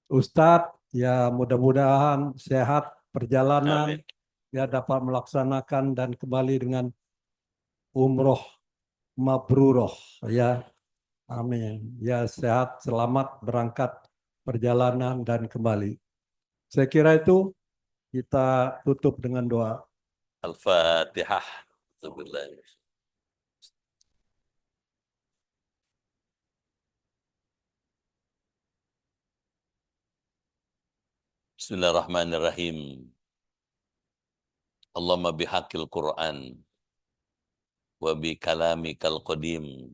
Ustadz, ya mudah-mudahan sehat perjalanan. Amin. Ya dapat melaksanakan dan kembali dengan umroh mabruroh ya. Amin. Ya sehat, selamat berangkat perjalanan dan kembali. Saya kira itu kita tutup dengan doa. Al-Fatihah. Bismillahirrahmanirrahim. Allahumma bihaqqil Qur'an wa bi kalamikal qadim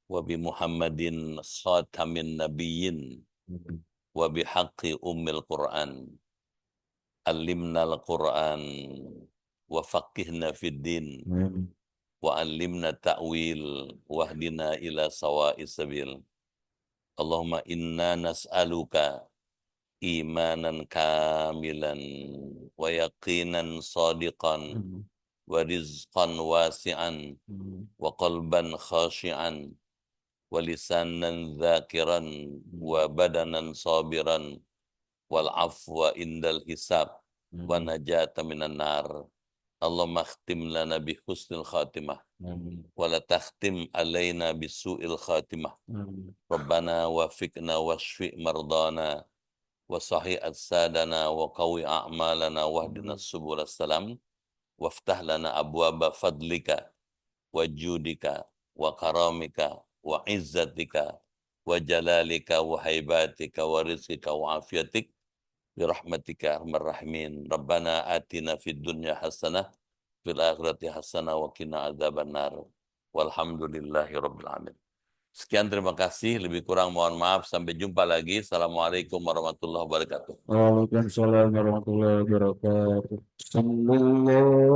wa bi Muhammadin khatamin nabiyyin wa bi haqqi ummil Qur'an. Allimna al-Qur'an wa faqihna fid din wa allimna ta'wil wahdina ila sawa'is sabil. Allahumma inna nas'aluka imanan kamilan wa yaqinan sadiqan wa rizqan wasi'an wa qalban khashi'an wa lisanan dhakiran wa badanan sabiran wal afwa indal hisab wa najata minan nar. Allahumma khtim lana bi husnil khatimah wa la takhtim alaina bi su'il khatimah. Rabbana wafiqna washfi mardana wa sahih sadana wa qawi a'malana wahdina subul salam waftah lana abwaba fadlika wa judika wa karamika wa izzatika wa jalalika wa haibatika wa rizqika wa afiatik birahmatika arhamar rahimin. Rabbana atina fid dunya hasanah fil akhirati hasanah wa qina adzabannar. Walhamdulillahi rabbil alamin. Sekian, terima kasih. Lebih kurang mohon maaf. Sampai jumpa lagi. Assalamualaikum warahmatullahi wabarakatuh. Waalaikumsalam warahmatullahi wabarakatuh.